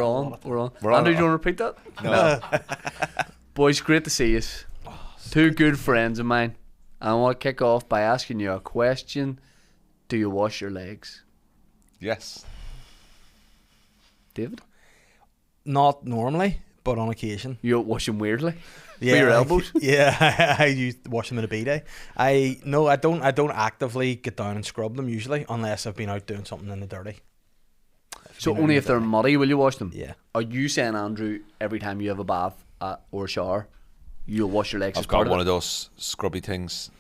We're on. Andrew, do you want to repeat that? No. Boys, great to see you. Two good friends of mine. I want to kick off by asking you a question. Do you wash your legs? Yes. David? Not normally, but on occasion. You wash them weirdly? Yeah, For your elbows? Yeah, I use wash them in a bidet. I don't actively get down and scrub them usually, unless I've been out doing something in the dirty. So only if they're muddy will you wash them? Yeah. Are you saying, Andrew, every time you have a bath or a shower, you'll wash your legs? I've got one of those scrubby things,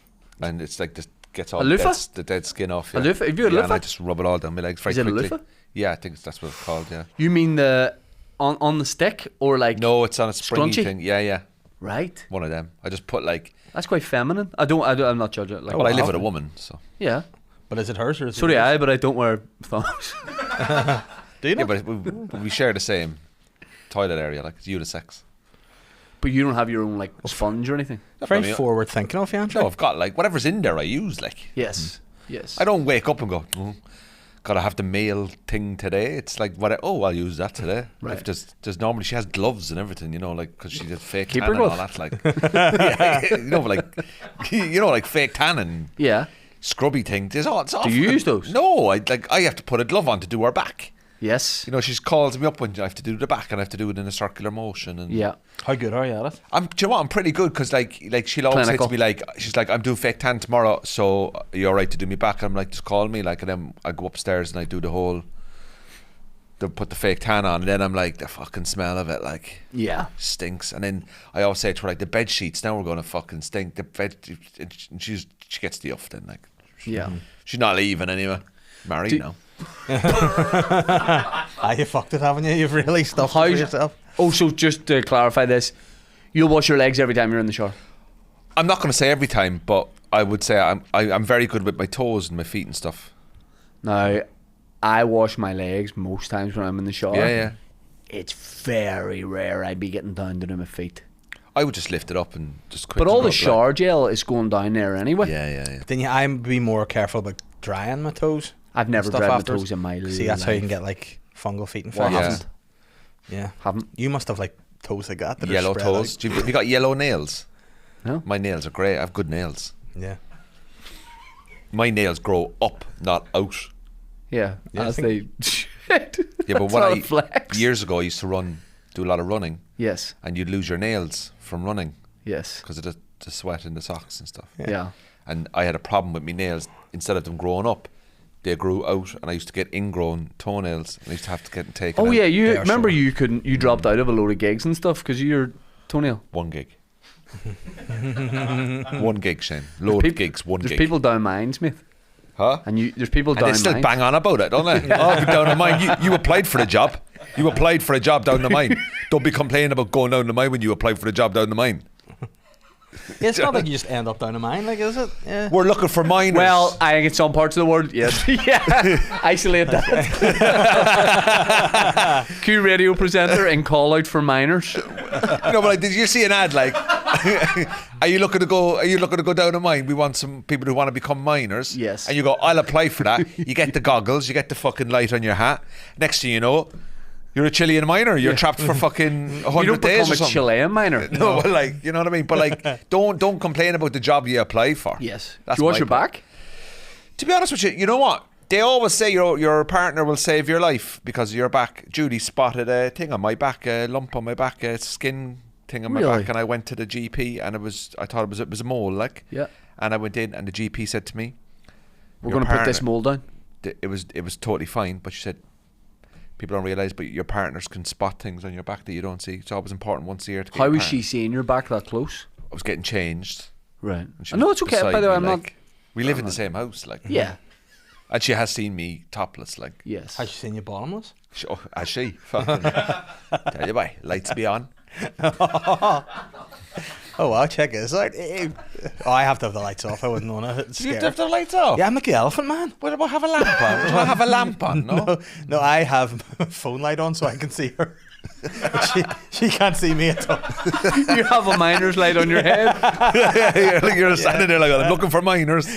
and it's like just gets all the dead skin off. A Yeah. loofah? Have you a loofah? And I just rub it all down my legs very Is it quickly. a loofah? Yeah, I think that's what it's called. Yeah. You mean the on the stick or like? No, it's on a springy scrunchy? thing. Yeah. Right. One of them. I just put like. That's quite feminine. I'm not judging it. Like, Well, I live with a woman, so. Yeah. But is it hers or is it So do yours? I, but I don't wear thongs. Do you Yeah, know? but we share the same toilet area. Like it's unisex. But you don't have your own like sponge or anything. Very forward thinking of you, Andrew. No, I've got like whatever's in there. I use like. Yes. Yes. I don't wake up and go. Gotta have the male thing today. It's like I'll use that today. Right. If there's normally she has gloves and everything, you know, like because she did fake Keeper tan and all glove? that, like like fake tan and Yeah. scrubby thing. It's awful. Do you use those? No, I have to put a glove on to do her back. Yes. You know, she calls me up when I have to do the back, and I have to do it in a circular motion. And Yeah. How good are you at it? do you know what? I'm pretty good because like she'll always Clinical. say to me like she's like I'm doing fake tan tomorrow, so are you alright to do me back? I'm like just call me like, and then I go upstairs and I do put the fake tan on, and then I'm like the fucking smell of it like stinks, and then I always say to her like the bed sheets now we're gonna fucking stink the bed, and she gets the uff then like she's not leaving anyway. Married now. You fucked it, haven't you? You've really stuffed it for yourself. Oh, so just to clarify this, you'll wash your legs every time you're in the shower? I'm not going to say every time, but I would say I'm very good with my toes and my feet and stuff. Now, I wash my legs most times when I'm in the shower. Yeah. It's very rare I'd be getting down to do my feet. I would just lift it up and just quick. But all the rub, shower gel is going down there anyway. Yeah. Then I'd be more careful about drying my toes. I've never Stuff dried my afterwards. toes in my life. See, that's how you can get like fungal feet Well, I infections. haven't. Yeah. Haven't. You must have like toes like that. That Yellow are spread toes. out. Have you got yellow nails? No. My nails are great. I have good nails. Yeah. My nails grow up, not out. Yeah. Yeah, I as think- they. Shit. Yeah, but That's not a when flex. years ago I used to do a lot of running, Yes. and you'd lose your nails from running Yes. because of the sweat in the socks and stuff. Yeah. And I had a problem with my nails. Instead of them growing up, they grew out, and I used to get ingrown toenails, and I used to have to get them taken Oh out. yeah, you They are remember sore. you dropped out of a load of gigs and stuff because of your toenail. 1 gig. 1 gig, Shane. Load of gigs, 1 There's gig. people down mine, Smith, Huh? and there's people And down they still mine. bang on about it, don't they? Oh, down the mine. You applied for a job. You applied for a job down the mine. Don't be complaining about going down the mine when you applied for a job down the mine. Yeah, it's not like you just end up down a mine, like, is it? Yeah. We're looking for miners. Well, I think in some parts of the world, yes. Yeah. Isolate that. Q radio presenter and call out for miners. No, but like, did you see an ad like? Are you looking to go down a mine? We want some people who want to become miners. Yes. And you go, I'll apply for that. You get the goggles, you get the fucking light on your hat. Next thing you know, you're a Chilean miner. You're trapped for fucking 100 You don't days become or a something. Chilean miner. No, well, like, you know what I mean? But like, don't complain about the job you apply for. Yes. That's Do you wash my your point. back? To be honest with you, you know what? They always say your partner will save your life because of your back. Judy spotted a thing on my back, a lump on my back, a skin thing on my Really? back, and I went to the GP, and I thought it was a mole, like. Yeah. And I went in, and the GP said to me, We're "Your going to put this partner-" mold down. It was totally fine, but she said, people don't realise, but your partners can spot things on your back that you don't see. It's always important once a year to get How your was partner. she seeing your back that close? I was getting changed. Right. and she No, was it's okay. By beside the way, me, I'm like, not. We live in the same house, like. Yeah. And she has seen me topless, like. Yes. Has she seen you bottomless? Has she? Fucking. Tell you why. Lights be on. Oh, well, check this out. Oh, I have to have the lights off. I wouldn't want to. It's You scary. have the lights off? Yeah, I'm like the elephant man. What about have a lamp on? Do I have a lamp on? No. No, I have my phone light on so I can see her. But she can't see me at all. You have a miner's light on your head. You're standing there like, I'm looking for miners.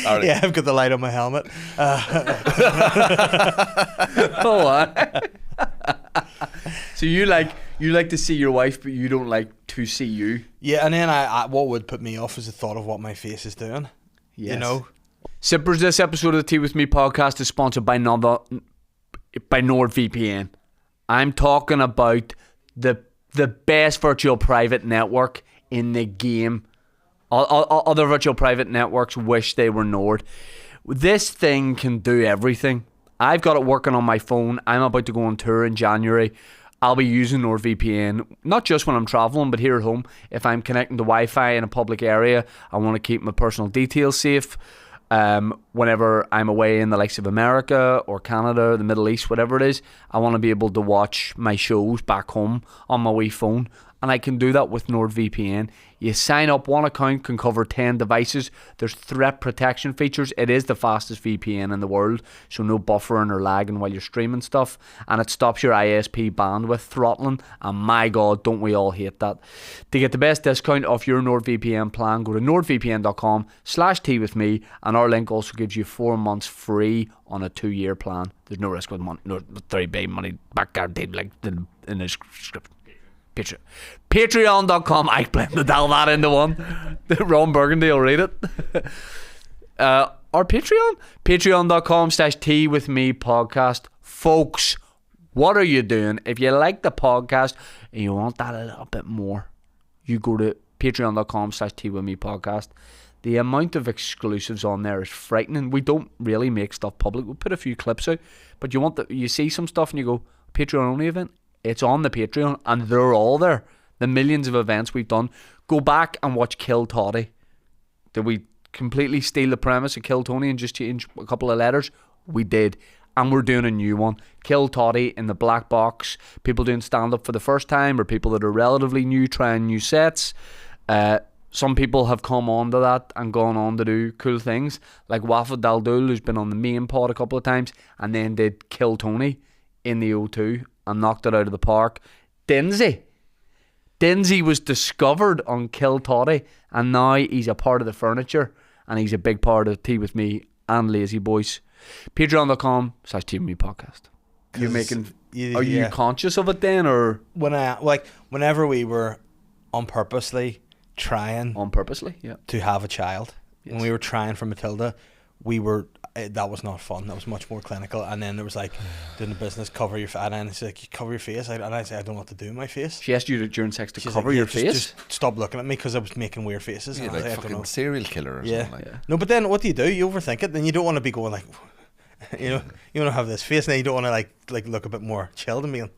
All right. Yeah, I've got the light on my helmet. Oh, so you like to see your wife, but you don't like to see you. Yeah, and then I what would put me off is the thought of what my face is doing. Yes. You know? Sippers, this episode of the Tea With Me podcast is sponsored by NordVPN. I'm talking about the best virtual private network in the game. Other virtual private networks wish they were Nord. This thing can do everything. I've got it working on my phone. I'm about to go on tour in January. I'll be using NordVPN, not just when I'm traveling, but here at home. If I'm connecting to Wi-Fi in a public area, I want to keep my personal details safe. Whenever I'm away in the likes of America or Canada, the Middle East, whatever it is, I want to be able to watch my shows back home on my wee phone. And I can do that with NordVPN. You sign up, one account can cover 10 devices. There's threat protection features. It is the fastest VPN in the world, so no buffering or lagging while you're streaming stuff. And it stops your ISP bandwidth throttling. And my God, don't we all hate that. To get the best discount off your NordVPN plan, go to nordvpn.com/teawithme. And our link also gives you 4 months free on a 2-year plan. There's no risk with money, no 30-day money back guaranteed like in the script. Patreon.com. I blended all that into one. Ron Burgundy will read it. Our Patreon. Patreon.com/teawithme podcast. Folks, what are you doing? If you like the podcast and you want that a little bit more, you go to patreon.com/teawithme podcast. The amount of exclusives on there is frightening. We don't really make stuff public. We put a few clips out, but you see some stuff and you go, Patreon only event. It's on the Patreon and they're all there. The millions of events we've done. Go back and watch Kill Toddy. Did we completely steal the premise of Kill Tony and just change a couple of letters? We did. And we're doing a new one. Kill Toddy in the black box. People doing stand-up for the first time or people that are relatively new trying new sets. Some people have come on to that and gone on to do cool things. Like Wafa Daldul, who's been on the main pod a couple of times and then did Kill Tony in the O2 and knocked it out of the park. Dinsey was discovered on Kill Toddy and now he's a part of the furniture and he's a big part of Tea With Me and Lazy Boys. Patreon.com/Tea With Me podcast. You're making... Are you conscious of it then, or... Whenever we were unpurposely trying... yeah. To have a child. Yes. When we were trying for Matilda, that was not fun. That was much more clinical. And then there was like doing the business, cover your face. And then it's like, you cover your face. And I said, I don't know what to do with my face. She asked you during sex to She's cover like, your just, face? Just stop looking at me because I was making weird faces. You're and like I fucking don't know. serial killer or something like that. No, but then what do? You overthink it. Then you don't want to be going like, you want to have this face. And then you don't want to like look a bit more chilled and being...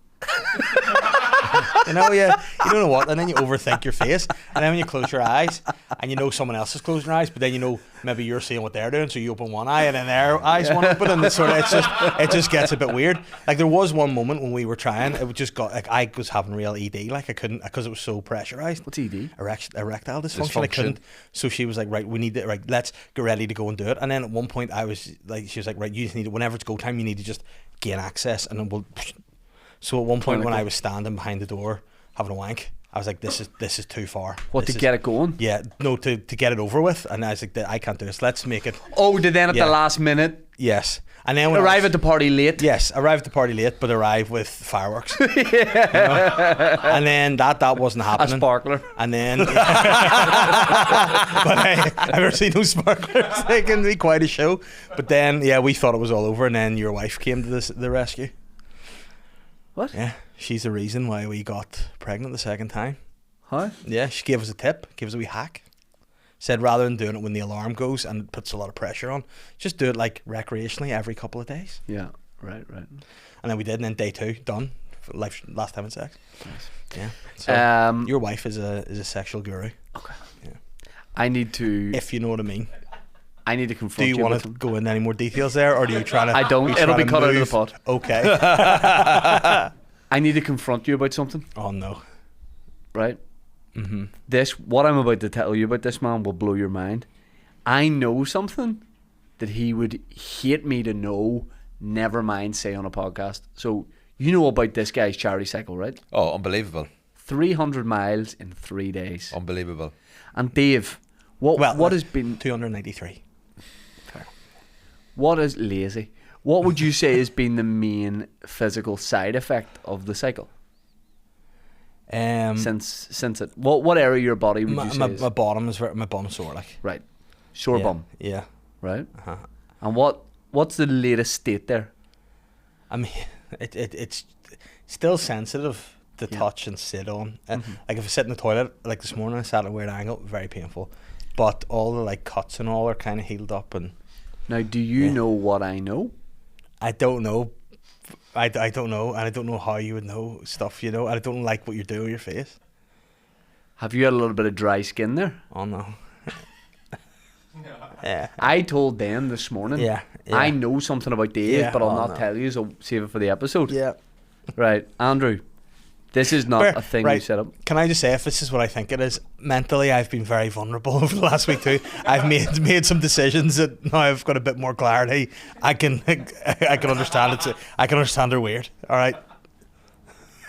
you don't know what, and then you overthink your face, and then when you close your eyes and you know someone else is closing their eyes, but then you know maybe you're seeing what they're doing, so you open one eye and then their eyes won't open, and it just gets a bit weird. Like there was one moment when we were trying, it just got like I was having real ED, like I couldn't because it was so pressurized. What's ED? Erectile dysfunction. I couldn't. So she was like, right, we need it. Right, let's get ready to go and do it. And then at one point, I was like, she was like, right, you just need it. Whenever it's go time, you need to just gain access, and then we'll. So at one point when I was standing behind the door having a wank, I was like, this is too far. Get it going? Yeah, no, to get it over with. And I was like, I can't do this. Let's make it. Oh, did then at the last minute? Yes. And then when arrive at the party late? Yes, arrive at the party late, but arrive with fireworks. And then that wasn't happening. A sparkler. And then... but I've never seen those sparklers. They can be quite a show. But then, we thought it was all over, and then your wife came to the rescue. What? Yeah, she's the reason why we got pregnant the second time. How? Yeah, she gave us a tip, gave us a wee hack. Said rather than doing it when the alarm goes and it puts a lot of pressure on, just do it like recreationally every couple of days. Yeah, right. And then we did, and then day 2, done. Last time in sex. Nice. Yeah. So your wife is a sexual guru. Okay. Yeah. I need to... If you know what I mean. I need to confront you. Do you want to go into any more details there, or do you try to... I don't. It'll be cut out of the pod. Okay. I need to confront you about something. Oh, no. Right? Mm-hmm. What I'm about to tell you about this man will blow your mind. I know something that he would hate me to know, never mind say on a podcast. So, you know about this guy's charity cycle, right? Oh, unbelievable. 300 miles in 3 days. Unbelievable. And Dave, what has been... 293. What is lazy? What would you say has been the main physical side effect of the cycle? Since it, what area of your body would you say? My bottom is my bum sore, like. Right, sore bum. Yeah. Right. Uh-huh. And what's the latest state there? I mean, it's still sensitive to touch and sit on. Like if I sit in the toilet, like this morning, I sat at a weird angle, very painful. But all the like cuts and all are kind of healed up. And now, do you know what I know? I don't know. I don't know, and I don't know how you would know stuff. You know, I don't like what you're doing with your face. Have you had a little bit of dry skin there? Oh no. Yeah. I told them this morning. Yeah. I know something about Dave, but I'll not tell you, so save it for the episode. Yeah. Right, Andrew. This is not a thing you set up. Can I just say, if this is what I think it is, mentally I've been very vulnerable over the last week too. I've made some decisions that now I've got a bit more clarity. I can understand it. I can understand they're weird. All right,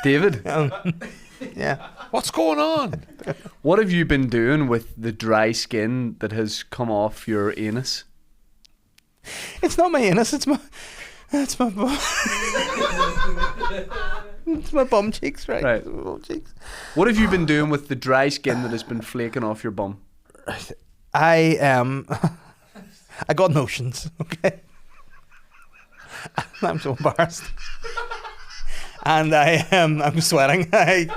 David. Yeah. What's going on? What have you been doing with the dry skin that has come off your anus? It's not my anus. It's my bum. It's my bum cheeks, right? Right. My bum cheeks. What have you been doing with the dry skin that has been flaking off your bum? I got notions. Okay. I'm so embarrassed. And I'm sweating. The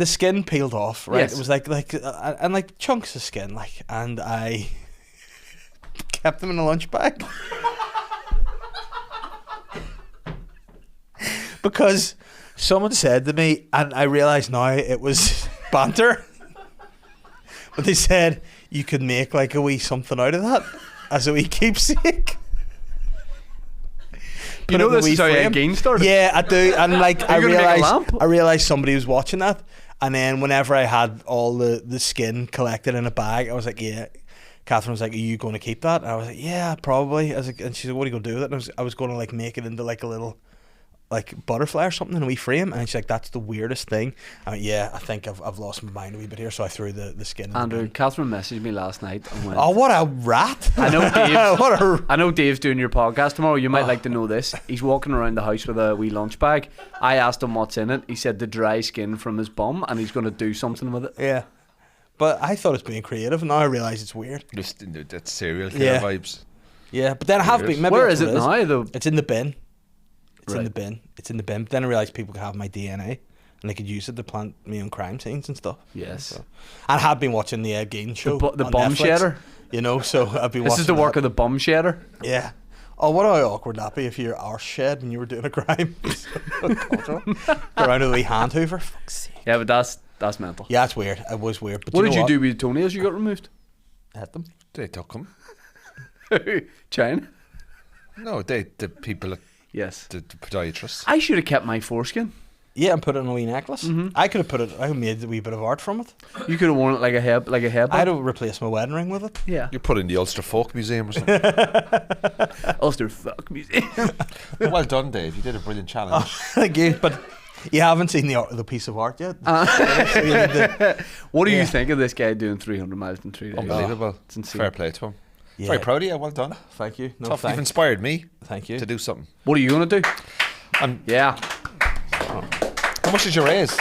skin peeled off, right? Yes. It was like chunks of skin, like, and I kept them in a lunch bag because someone said to me, and I realised now it was banter, but they said you could make like a wee something out of that as a wee keepsake. You know this is how ED GEIN started? Yeah, I do. And like I gonna make a lamp? realised somebody was watching that. And then whenever I had all the skin collected in a bag, I was like, yeah. Catherine was like, are you going to keep that? And I was like, yeah, probably. And she's like, what are you going to do with it? And I was going to like make it into like a little like butterfly or something in a wee frame. And she's like, that's the weirdest thing. I went, yeah, I think I've lost my mind a wee bit here. So I threw the skin in. Andrew, Catherine messaged me last night and went, oh, what a rat. I know Dave. I know Dave's doing your podcast tomorrow. You might like to know this. He's walking around the house with a wee lunch bag. I asked him what's in it. He said the dry skin from his bum, and he's going to do something with it. Yeah. But I thought it's being creative, and now I realise it's weird. Just that's serial killer vibes. Yeah, but then I have been. Maybe Where is it now, though? It's in the bin. It's Right. in the bin. It's in the bin. But then I realised people could have my DNA, and they could use it to plant me on crime scenes and stuff. Yes. So, I have been watching the ED GEIN show. The on bum Netflix, shedder. You know, so I've been. This is the watching work that. of the bum shedder. Yeah. Oh, what how awkward that'd be if you're arse shed and you were doing a crime. Go around with a wee hand hoover. Fuck's sake. Yeah, but that's mental. Yeah, it's weird. It was weird. But What you did know you do with your toenails you got removed? Hit them. They took them. China? No, the people, Yes. the podiatrists. I should have kept my foreskin. Yeah, and put it in a wee necklace. Mm-hmm. I could have put it. I made a wee bit of art from it. You could have worn it like a headband. I had to replace my wedding ring with it. Yeah. You put in the Ulster Folk Museum or something. Ulster Fuck Museum. Well done, Dave. You did a brilliant challenge. Thank you, but you haven't seen the piece of art yet. So you need to- What do you think of this guy doing 300 miles in 3 days? Unbelievable. It's insane. Fair play to him. Yeah. Very proud of you. Well done. Thank you. No, Tough. You've thank, inspired me thank you. to do something. What are you going to do? Yeah. How much did you raise?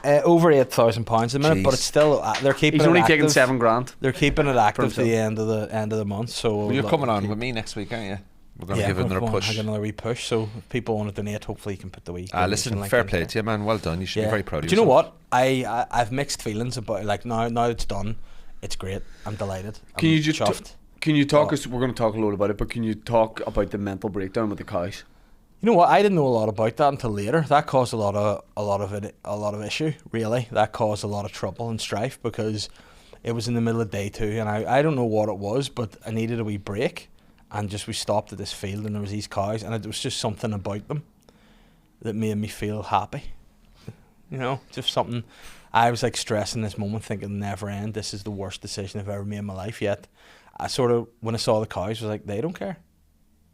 Over £8,000 a minute, Jeez. but it's still they're keeping. He's it only active. taking $7,000. They're keeping it active to himself. the end of the month. So Well, you're we'll coming on keep- with me next week, aren't you? We're going to Yeah, give it we're another going push. to give another wee push. So if people want to donate, hopefully you can put the wee. Listen, donation link fair in play there. to you, man. Well done. You should be very proud of Do you know yourself. what? I've mixed feelings about it. Like now it's done. It's great. I'm delighted. Can I'm you just chuffed. can you talk us? We're going to talk a lot about it, but can you talk about the mental breakdown with the cows? You know what? I didn't know a lot about that until later. That caused a lot of issue. Really, that caused a lot of trouble and strife because it was in the middle of day two, and I don't know what it was, but I needed a wee break, and we stopped at this field, and there was these cows, and it was just something about them that made me feel happy. You know, just something. I was like stressing this moment, thinking never end. This is the worst decision I've ever made in my life yet. I sort of, when I saw the cows, was like, they don't care.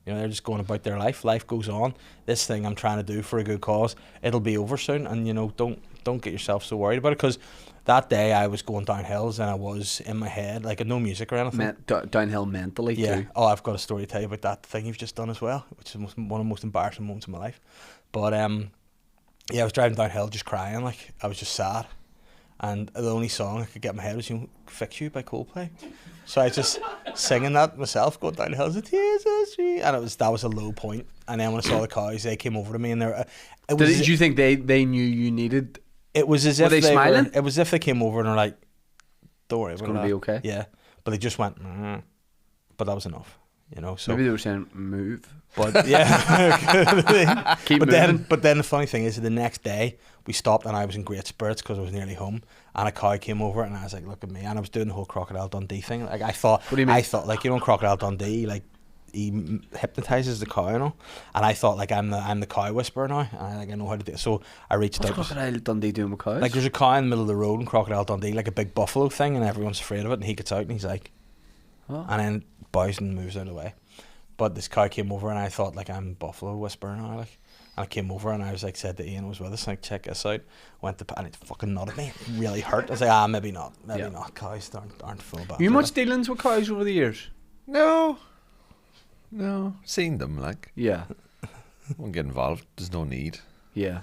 You know, they're just going about their life. Life goes on. This thing I'm trying to do for a good cause, it'll be over soon. And you know, don't get yourself so worried about it, because that day I was going down hills and I was in my head, like, no music or anything. Downhill mentally too. Oh, I've got a story to tell you about that thing you've just done as well, which is one of the most embarrassing moments of my life. But yeah, I was driving downhill just crying, like, I was just sad. And the only song I could get in my head was, Fix You by Coldplay. So I was just singing that myself, going downhill, the tears are sweet. And that was a low point. And then when I saw the cows, they came over to me and Did you think they knew you needed? It was as if they smiling? It was as if they came over and were like, "Don't worry, It's going to be okay." Yeah, but they just went, but that was enough, So Maybe they were saying move. but yeah, Keep but moving. then the funny thing is, the next day we stopped and I was in great spirits because I was nearly home, and a cow came over and I was like, "Look at me," and I was doing the whole Crocodile Dundee thing. Like I thought, What do you mean? I thought, like, in Crocodile Dundee, like, he hypnotizes the cow, and I thought, like, I'm the cow whisperer now, and I know how to do it. So I reached What's out. Crocodile Dundee doing with cows? Like, there's a cow in the middle of the road in Crocodile Dundee, like a big buffalo thing, and everyone's afraid of it, and he gets out and he's like, Oh. and then bows and moves out of the way. But this cow came over and I thought, like, I'm buffalo whisperer now, like. And I came over and I was like, said to Ian, was with us, like, check this out. And it fucking nutted me. It really hurt. I was like, maybe not. Maybe not. Cows aren't full bad. You much dealings with cows over the years? No. Seen them, like. Yeah. Won't get involved. There's no need. Yeah.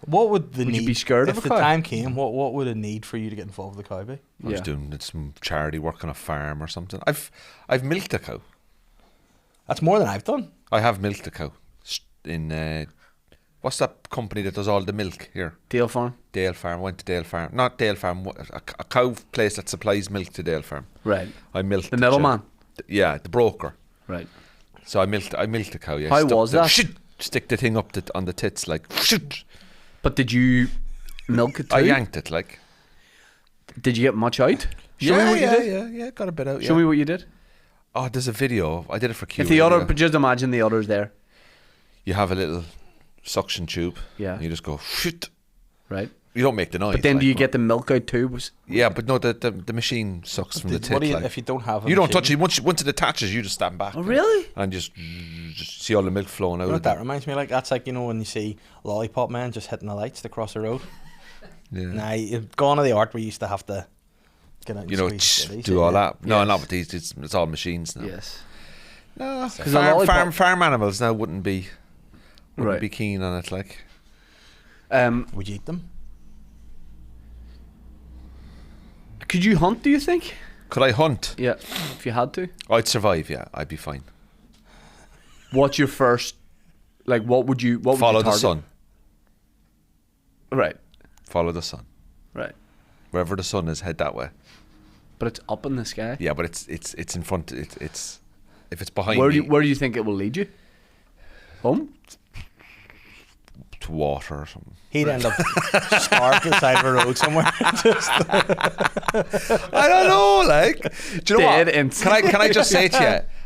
What would the Would need, you be scared of if a the cow? time came, what would a need for you to get involved with the cow be? I was doing some charity work on a farm or something. I've milked a cow. That's more than I've done. I have milked a cow in what's that company that does all the milk here? Dale Farm? Dale Farm. Went to Dale Farm. Not Dale Farm. A cow place that supplies milk to Dale Farm. Right. I milked The middleman? Yeah, the broker. Right. So I milked a cow. Yeah. How was that? Stick the thing up on the tits, like. But did you milk it too? I yanked it, like. Did you get much out? Show me what you did. Yeah, got a bit out. Show me what you did. Oh, there's a video. I did it for Q. If the other, but just imagine the others there. You have a little suction tube. Yeah. And you just go shoot. Right. You don't make the noise. But then like, do you get the milk out too? Yeah, but no, the machine sucks from the tit. What do you, like. if you don't have a You don't machine? touch it. Once it attaches, you just stand back. Oh, really? And just see all the milk flowing out You know of what that it. reminds me of? Like, that's like, when you see Lollipop Man just hitting the lights to cross the road. Yeah. Nah, you've gone to the art where you used to have to get out and squeeze it, do all that. No, Yes. not with these. It's all machines now. Yes. No, 'Cause the lollipop- farm animals now wouldn't be Right. keen on it. Like, Would you eat them? Could you hunt, do you think? could I hunt? Yeah. If you had to. I'd survive. Yeah, I'd be fine. What's your first, like, what would you Follow the target? sun. Right. Follow the sun. Right. Wherever the sun is, head that way. But it's up in the sky. Yeah, but it's in front. It's if it's behind Where me. do you think it will lead you? Home? To water or something. He'd end up starved at the side of a road somewhere. I don't know. Like, do you know Dead what? instantly. Can I just say to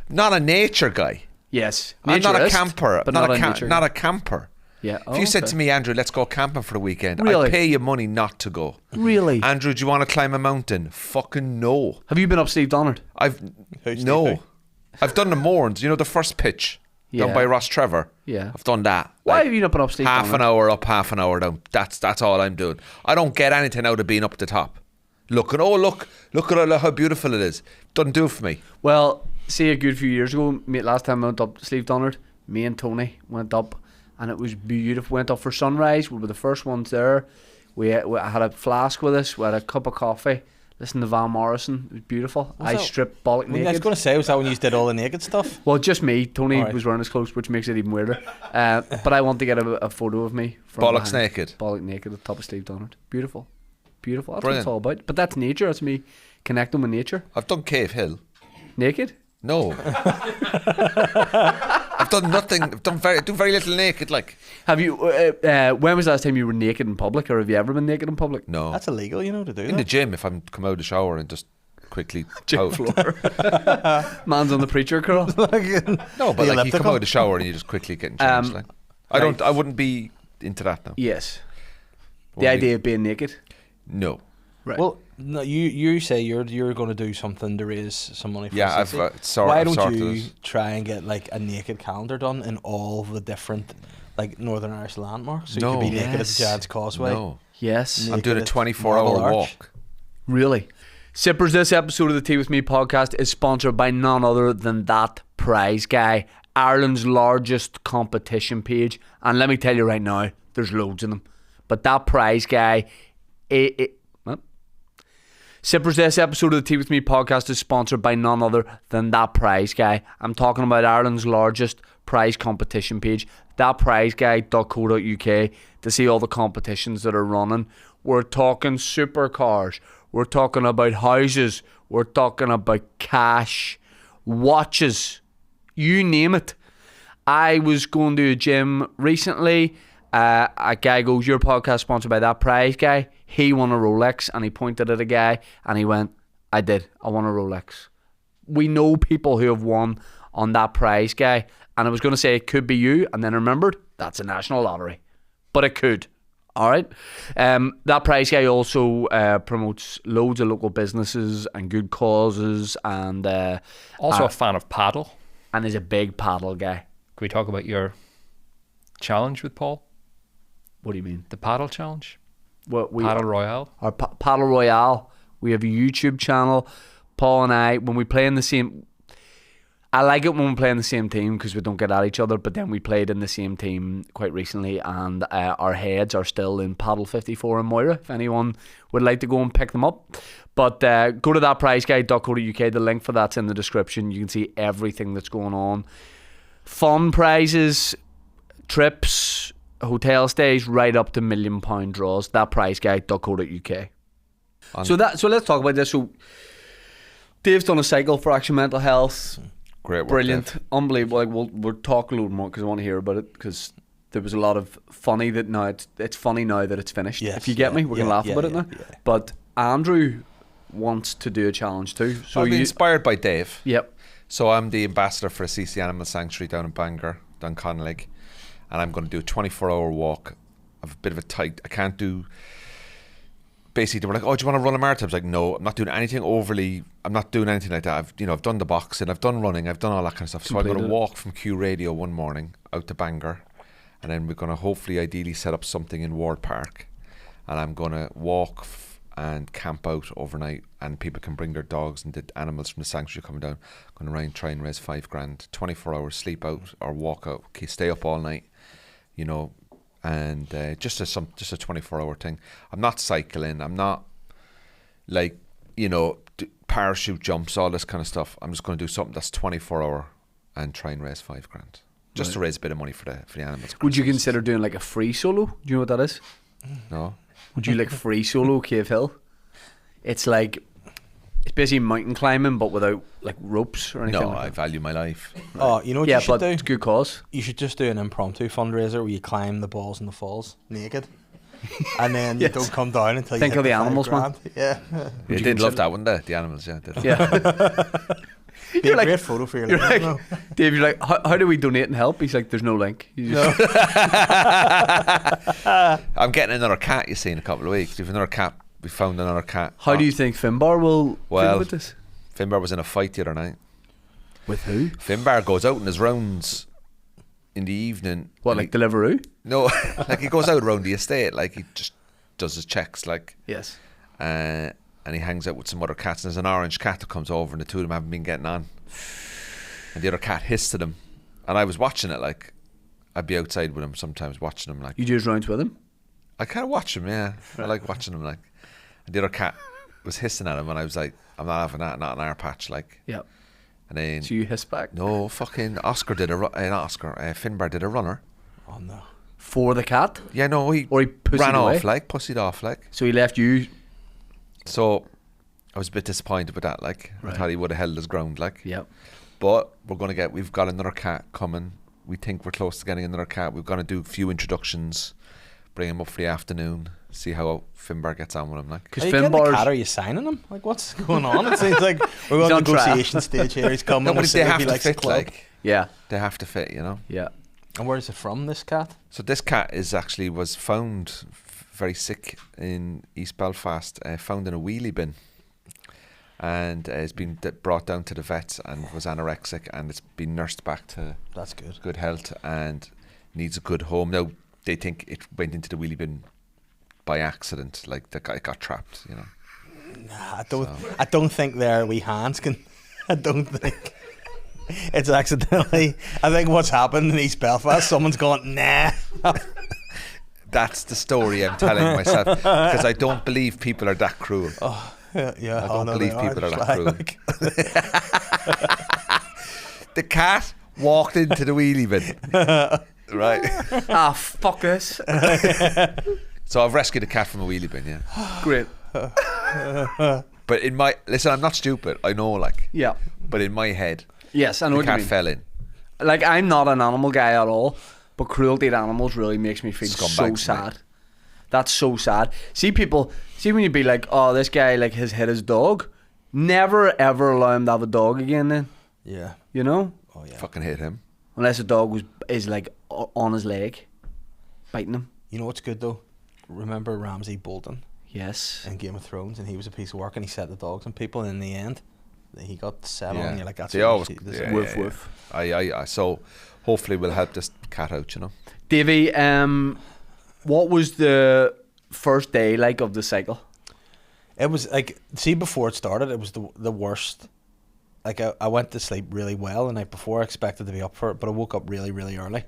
you, not a nature guy. Yes. I'm not a Naturist, camper. but not nature. not a camper. Yeah. If you said to me, Andrew, let's go camping for the weekend, Really? I'd pay you money not to go. Really? Andrew, do you want to climb a mountain? Fucking no. Have you been up Steve Donard? Who's No. Steve? I've done the Mourns. You know the first pitch Yeah. done by Ross Trevor. Yeah. I've done that. Why Like, have you not been up Steve half Donard? an hour up, half an hour down. That's all I'm doing. I don't get anything out of being up the top. Look at how beautiful it is. Doesn't do it for me. Well, see, a good few years ago, mate, last time I went up Steve Donard, me and Tony went up, and it was beautiful. Went up for sunrise. We were the first ones there. We had a flask with us. We had a cup of coffee. Listened to Van Morrison. It was beautiful. I that? stripped bollock I was naked. going to say, was that when you did all the naked stuff? Well, just me. Tony Alright. was wearing his clothes, which makes it even weirder. But I want to get a photo of me. From Bollocks behind. naked. Bollock naked at the top of Steve Donard. Beautiful. Beautiful. That's Brilliant. what it's all about. But that's nature. That's me connecting with nature. I've done Cave Hill. Naked? No. I've done nothing. I've done very little naked. Like, Have you, when was the last time you were naked in public, or have you ever been naked in public? no. That's illegal, to do in the that. gym, if I'm come out of the shower and just quickly Gym out. floor. Man's on the preacher curl. No, but The like you come elliptical. out of the shower and you just quickly get changed. Like, I right. wouldn't be into that now. Yes. The Wouldn't be- idea of being naked. No. Right. Well, no, you say you're going to do something to raise some money for Yeah, the I've city. I've Why don't sorted you it. try and get like a naked calendar done in all the different like Northern Irish landmarks. So No. you could be naked at Yes. the Giant's Causeway. No. Yes. Yeah. I'm doing a Naked at 24-hour Marble Arch. walk. Really? Sippers, this episode of the Tea With Me podcast is sponsored by none other than That Prize Guy, Ireland's largest competition page. And let me tell you right now, there's loads of them. But That Prize Guy, Sippers, this episode of the Tea With Me podcast is sponsored by none other than That Prize Guy. I'm talking about Ireland's largest prize competition page, thatprizeguy.co.uk, to see all the competitions that are running. We're talking supercars, we're talking about houses, we're talking about cash, watches, you name it. I was going to a gym recently. A guy goes, your podcast sponsored by That Prize Guy. He won a Rolex, and he pointed at a guy and he went, I did, I won a Rolex. We know people who have won on That Prize Guy, and I was going to say it could be you, and then I remembered that's a national lottery, but it could. All right. That Prize Guy also promotes loads of local businesses and good causes, and Also a fan of paddle. and is a big paddle guy. Can we talk about your challenge with Paul? What do you mean? The paddle challenge? What we Paddle Royale? our Paddle Royale. We have a YouTube channel. Paul and I, when we play in the same, I like it when we play in the same team because we don't get at each other. But then we played in the same team quite recently, and our heads are still in Paddle 54 in Moira. If anyone would like to go and pick them up, but go to thatprizeguy.co.uk. The link for that's in the description. You can see everything that's going on. Fun prizes, trips, hotel stays, right up to £1 million draws. Thatprizeguy.co.uk. So let's talk about this. So Dave's done a cycle for Action Mental Health. Great work. Brilliant, Dave. unbelievable. Like we'll talk a little more because I want to hear about it, because there was a lot of funny that now it's funny now that it's finished. Yes, if you get me, we can yeah, laugh yeah, about it yeah, now. yeah. But Andrew wants to do a challenge too. So I've been inspired by Dave. yep. So I'm the ambassador for a CC Animal Sanctuary down in Bangor, down Conlig, and I'm going to do a 24-hour walk. I have a bit of a tight. I can't do. Basically, they were like, "Oh, do you want to run a marathon?" I was like, "No, I'm not doing anything overly. I'm not doing anything like that. I've done the boxing, I've done running, I've done all that kind of stuff. So I'm going to Completed it. walk from Q Radio one morning out to Bangor, and then we're going to hopefully, ideally, set up something in Ward Park, and I'm going to walk and camp out overnight, and people can bring their dogs and the animals from the sanctuary coming down. I'm going to try and raise $5,000, 24 hours, sleep out or walk out, okay, stay up all night, and just a 24-hour thing. I'm not cycling. I'm not like parachute jumps, all this kind of stuff. I'm just going to do something that's 24-hour and try and raise $5,000, just to raise a bit of money for the animals. Would you consider doing like a free solo? Do you know what that is? No. Would you like free solo Cave Hill? It's basically mountain climbing, but without like ropes or anything. No, like I that. value my life. Oh, you know what Yeah, you should but do? it's a good cause. You should just do an impromptu fundraiser where you climb the balls in the falls naked, and then Yes. you don't come down until Think you of hit the animals, man. $5,000. Yeah, They you did love consider- that, wouldn't they? The animals, yeah. Did. Yeah. be You're a like- great photo for your You're life. like, Dave, you're like, how do we donate and help? He's like, there's no link. You just, I'm getting another cat, you see, in a couple of weeks. We've another cat. We found another cat. How do you think Finbar will Well, feel with this? Finbar was in a fight the other night. With who? Finbar goes out on his rounds in the evening. What, and like Deliveroo? No, like he goes out around the estate, like he just does his checks, like, Yes. and he hangs out with some other cats. And there's an orange cat that comes over, and the two of them haven't been getting on. And the other cat hissed at him, and I was watching it. Like, I'd be outside with him sometimes, watching him. Like, You do his rounds with him? I kind of watch him, yeah. I like watching him, like. And the other cat was hissing at him, and I was like, I'm not having that, not an our patch, like. Yep. And then So you hiss back? no, fucking Oscar did Finbar did a runner. Oh no. For the cat? Yeah, no, he Or he pussied ran away? off, like, pussied off, like. So he left you? So I was a bit disappointed with that, like. Right. I thought he would have held his ground, like. Yep. But we've got another cat coming. We think we're close to getting another cat. We're going to do a few introductions, bring him up for the afternoon, see how Finbar gets on with him, like. Because Are you getting the cat? Finbar's... Are you signing him? Like, what's going on? It seems like we're He's on on trial. negotiation stage here. He's coming. No, We'll but see they if have he to likes the fit, club. like. Yeah. They have to fit, you know. Yeah. And where is it from? This cat? So this cat was found very sick in East Belfast, found in a wheelie bin, and has been brought down to the vets and was anorexic, and it's been nursed back to That's good. good health, and needs a good home. Now they think it went into the wheelie bin by accident, like the guy got trapped, you know. Nah, I don't think their wee hands can. I don't think it's accidentally. I think what's happened in East Belfast, someone's gone, nah. That's the story I'm telling myself, because I don't believe people are that cruel. Oh, yeah. I don't believe people are that Fly, cruel. like. The cat walked into the wheelie bin. Right. Ah, fuck this. So I've rescued a cat from a wheelie bin, yeah. Great. But listen, I'm not stupid, I know, like. Yeah. But in my head, Yes, I know the what you cat mean. fell in. Like, I'm not an animal guy at all, but cruelty to animals really makes me feel so Scumbags, sad. mate. That's so sad. See when you be like, oh, this guy like has hit his dog. Never ever allow him to have a dog again then. Yeah. You know? Oh yeah. Fucking hate him. Unless the dog is like on his leg, biting him. You know what's good though? Remember Ramsay Bolton Yes. in Game of Thrones, and he was a piece of work, and he set the dogs on people, and in the end, he got set on. And you're like, that's They what always, you see- this yeah, is- Woof, yeah, yeah. woof. I so hopefully we'll help this cat out, you know. Davey, what was the first day like of the cycle? It was like, see, before it started, it was the worst. Like I went to sleep really well the night before. I expected to be up for it, but I woke up really, really early,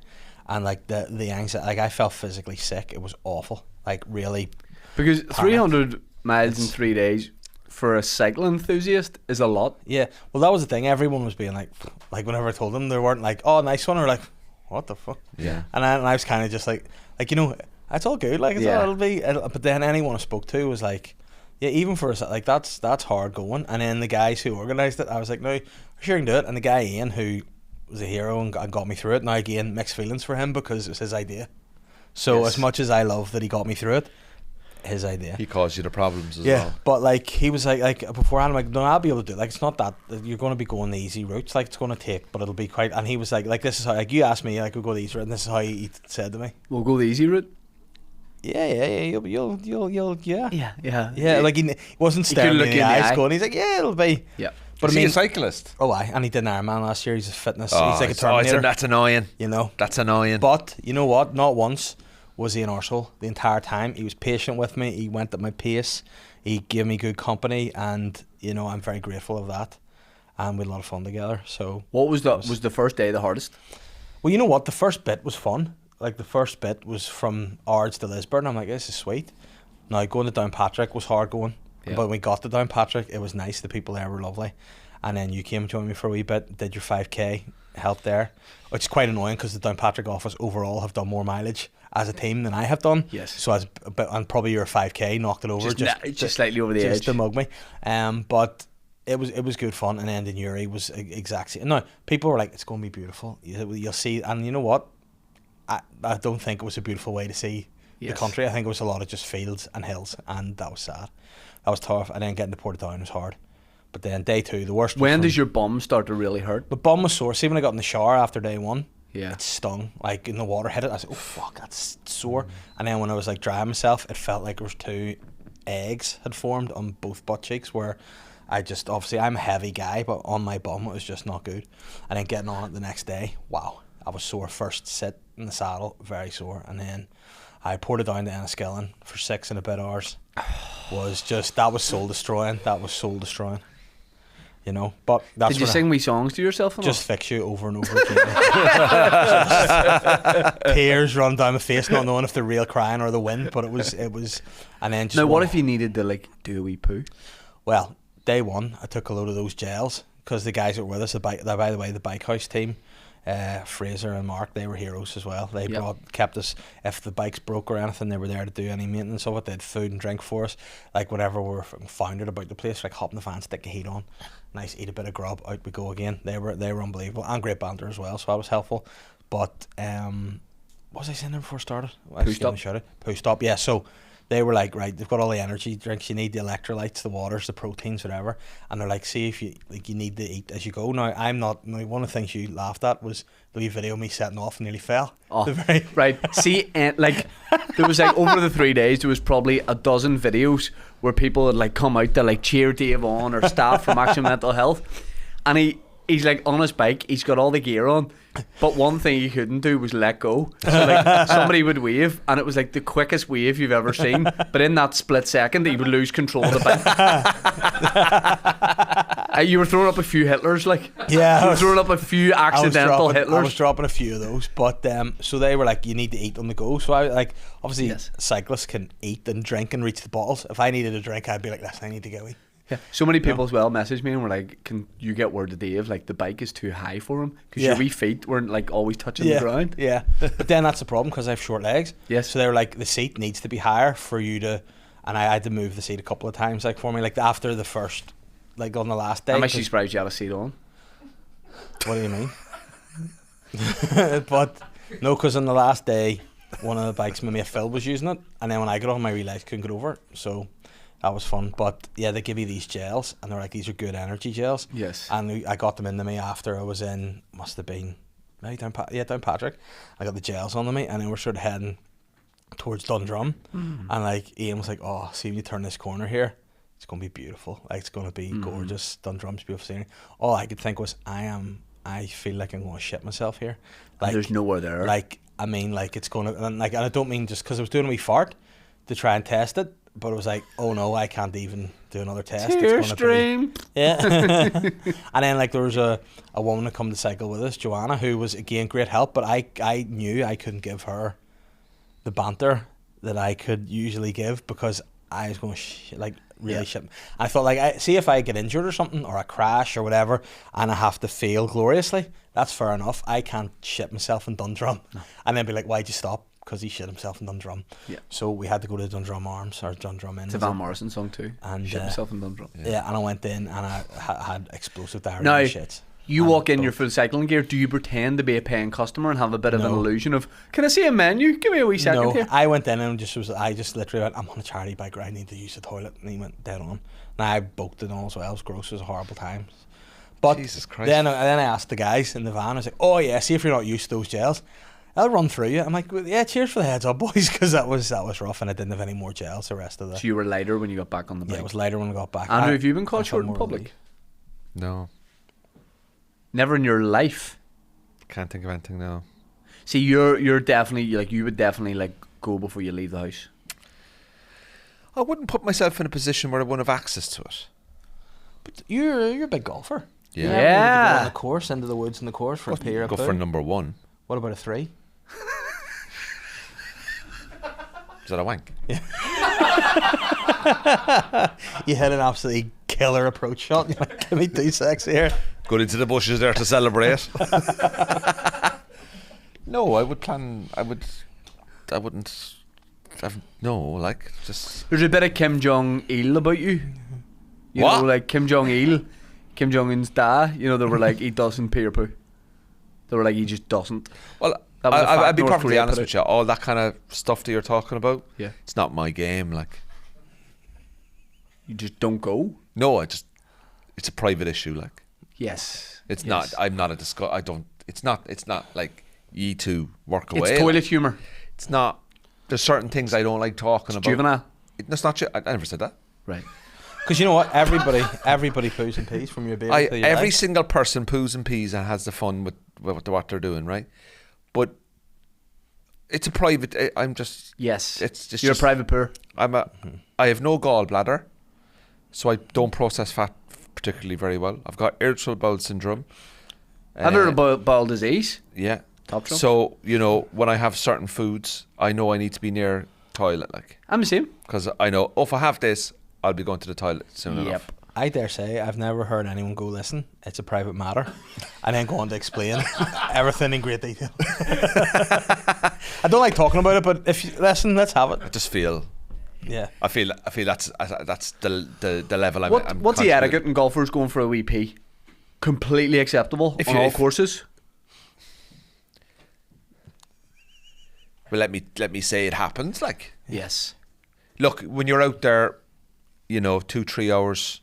and like the anxiety, like I felt physically sick. It was awful, like really. Because Panic. 300 miles in 3 days for a cycle enthusiast is a lot. Yeah, well, that was the thing. Everyone was being like whenever I told them, they weren't like, "Oh, nice one," or like, "What the fuck?" Yeah. And I was kind of just like you know, it's all good. Like Yeah. but then anyone I spoke to was like, yeah, even for us, like that's hard going. And then the guys who organised it, I was like, no, sure you can do it. And the guy Ian, who was a hero and got me through it, now again mixed feelings for him because it was his idea. So Yes. as much as I love that he got me through it, his idea. He caused you the problems as Yeah, well. but like he was like beforehand, I'm like, no, I'll be able to do it. Like it's not that you're going to be going the easy routes. Like it's going to take, but it'll be quite. And he was like this is how, like you asked me, like we'll go the easy route, and this is how he said to me. We'll go the easy route. Yeah. You'll yeah. Yeah. Like he wasn't He staring couldn't me in look the you in the eyes eye. going, he's like, yeah, it'll be. Yeah. But Is I he a mean, cyclist? oh aye, and he did an Ironman last year. He's a fitness. Oh, he's like a Terminator. that's annoying. You know. That's annoying. But you know what? Not once was he an arsehole the entire time. He was patient with me. He went at my pace. He gave me good company, and you know I'm very grateful of that. And we had a lot of fun together. So What was the first day the hardest? well, you know what? The first bit was fun. Like the first bit was from Ards to Lisburn. I'm like, this is sweet. Now going to Downpatrick was hard going, Yeah. but when we got to Downpatrick, it was nice. The people there were lovely, and then you came and joined me for a wee bit. Did your 5k, helped there, which is quite annoying because the Downpatrick office overall have done more mileage as a team than I have done. Yes. So as and probably your 5k knocked it over Just slightly over the just edge. to mug me. But it was good fun, and then the Newry was exactly. No, people were like, it's going to be beautiful. You'll see, and you know what? I don't think it was a beautiful way to see the Yes. country. I think it was a lot of just fields and hills, and that was sad. That was tough, and then getting to Portadown was hard. But then day two, the worst. When was does your bum start to really hurt? the bum was sore? See, when I got in the shower after day one, Yeah. it stung. Like in the water hit it. I was like, oh fuck, that's sore. And then when I was like drying myself, it felt like there was two eggs had formed on both butt cheeks. Where I just obviously I'm a heavy guy, but on my bum it was just not good. And then getting on it the next day, wow, I was sore. First sit in the saddle, very sore, and then I poured it down to Enniskillen for 6 and a bit hours. That was soul destroying. You know, but that's Did you what sing wee songs to yourself? and just fix you over and over again. Tears run down my face, not knowing if they're real crying or the wind. But it was, and then just all? Now, what if you needed to like do a wee poo? Well, day one, I took a load of those gels because the guys that were with us, by the way, the bike house team, Fraser and Mark, they were heroes as well. They kept us, if the bikes broke or anything, they were there to do any maintenance of it. They had food and drink for us. Like whenever we were founded about the place, like hop in the fan, stick the heat on, nice, eat a bit of grub, out we go again. They were unbelievable, and great banter as well, so that was helpful. But what was I saying there before I started? Poo stop, yeah. So they were like, right, they've got all the energy drinks you need, the electrolytes, the waters, the proteins, whatever. And they're like, see if you need to eat as you go. Now I'm not. Now one of the things you laughed at was the wee video of me setting off and nearly fell. Oh, The very- right. See, like there was like over the 3 days, there was probably a dozen videos where people had like come out to like cheer Dave on or staff from Action Mental Health, and he's like on his bike, he's got all the gear on, but one thing he couldn't do was let go. So like somebody would wave, and it was like the quickest wave you've ever seen, but in that split second he would lose control of the bike. You were throwing up a few Hitlers, like, Yeah, you were throwing up a few accidental I was Hitlers. dropping a few of those, but so they were like, you need to eat on the go. So I like, obviously Yes. cyclists can eat and drink and reach the bottles. If I needed a drink, I'd be like, listen, I need to go eat. Yeah. So many people as well messaged me and were like, can you get word to Dave, like the bike is too high for him because your Yeah. wee feet weren't like always touching the ground. Yeah, but then that's the problem because I have short legs. Yes. So they were like, the seat needs to be higher for you to, and I had to move the seat a couple of times, like for me, like after the first, like on the last day. I'm actually 'cause- surprised you had a seat on. What do you mean? But no, because on the last day, one of the bikes, my mate Phil was using it, and then when I got on, my legs couldn't get over it, so that was fun. But yeah, they give you these gels, and they're like, these are good energy gels. Yes. And I got them into me after I was in, must have been, maybe down Patrick. I got the gels on me, and then we're sort of heading towards Dundrum, and like Ian was like, "Oh, see when you turn this corner here, it's gonna be beautiful. Like it's gonna be gorgeous. Dundrum's beautiful scenery." All I could think was, I feel like I'm gonna shit myself here. Like There's nowhere there. Like I mean, like it's gonna, and I don't mean just because I was doing a wee fart to try and test it, but it was like, oh no, I can't even do another test. It's Tear gonna be- stream. yeah. And then like there was a woman that come to cycle with us, Joanna, who was again great help, but I knew I couldn't give her the banter that I could usually give because I was going really shit. I thought like, see if I get injured or something or I crash or whatever and I have to fail gloriously, that's fair enough. I can't shit myself in Dundrum and then be like, why'd you stop? Because he shit himself in Dundrum. Yeah. So we had to go to Dundrum Arms or Dundrum Inn. It's a Van Morrison song too. And, Shit myself in Dundrum. Yeah, and I went in and I had explosive diarrhea Now, and shit. you And walk in your both- full cycling gear. Do you pretend to be a paying customer and have a bit of an No. illusion of, can I see a menu? Give me a wee second No, here. I went in and I just literally went, I'm on a charity bike, I need to use the toilet, and he went dead on. And I booked it all as well. It was gross. It was a horrible time. But Jesus Christ. then I asked the guys in the van. I was like, "Oh yeah, see if you're not used to those gels, I'll run through you." I'm like, well, "Yeah, cheers for the heads up, boys," because that was rough, and I didn't have any more gels the rest of the. So you were lighter when you got back on the bike. Yeah, it was later when I got back. Andrew, I- have you been I caught felt short in more public? relief. No, Never in your life. can't think of anything now. See, you're definitely like, you would definitely like go before you leave the house. I wouldn't put myself in a position where I wouldn't have access to it. But you're a big golfer. Yeah. You never need to go Yeah. on the course into the woods in the course for a pee or a Go poo. for number one. What about a 3? Is that a wank? You had an absolutely killer approach shot. You're like, give me 2 secs here. Going into the bushes there to celebrate. No, I would plan. I wouldn't. No, like just. There's a bit of Kim Jong Il about you. You What? know, like Kim Jong Il, Kim Jong Un's dad. You know, they were like, he doesn't pee or poo. They were like, he just doesn't. Well, That was a fact I'd be North perfectly Korea honest put with you. All that kind of stuff that you're talking about, Yeah. it's not my game. Like, You just don't go. no, it's a private issue. Like, Yes. it's Yes. not. I'm not a discuss. I don't. It's not. It's not like ye two work away. It's toilet humour. It's not. There's certain things I don't like talking about. Juvenile. It's not. I never said that. Right. Because you know what? Everybody poos and pees from your baby to your Every leg. single person poos and pees and has the fun with what they're doing, right? But it's a private. I'm just. Yes. It's just. You're a private poor. I have no gallbladder, so I don't process fat particularly very well. I've got irritable bowel syndrome. Have you heard of bowel disease? Yeah. Top shelf. So when I have certain foods, I know I need to be near toilet, like, I'm the same. because I know if I have this, I'll be going to the toilet soon enough. I dare say I've never heard anyone go, listen, it's a private matter, and then go on to explain everything in great detail. I don't like talking about it, but if you listen, let's have I it. just feel. Yeah. I feel that's the level I'm. What's the contributing. etiquette in golfers going for a wee pee? Completely acceptable If on you- all if- courses. Well, let me say it happens. Like, Yes. look, when you're out there, 2-3 hours,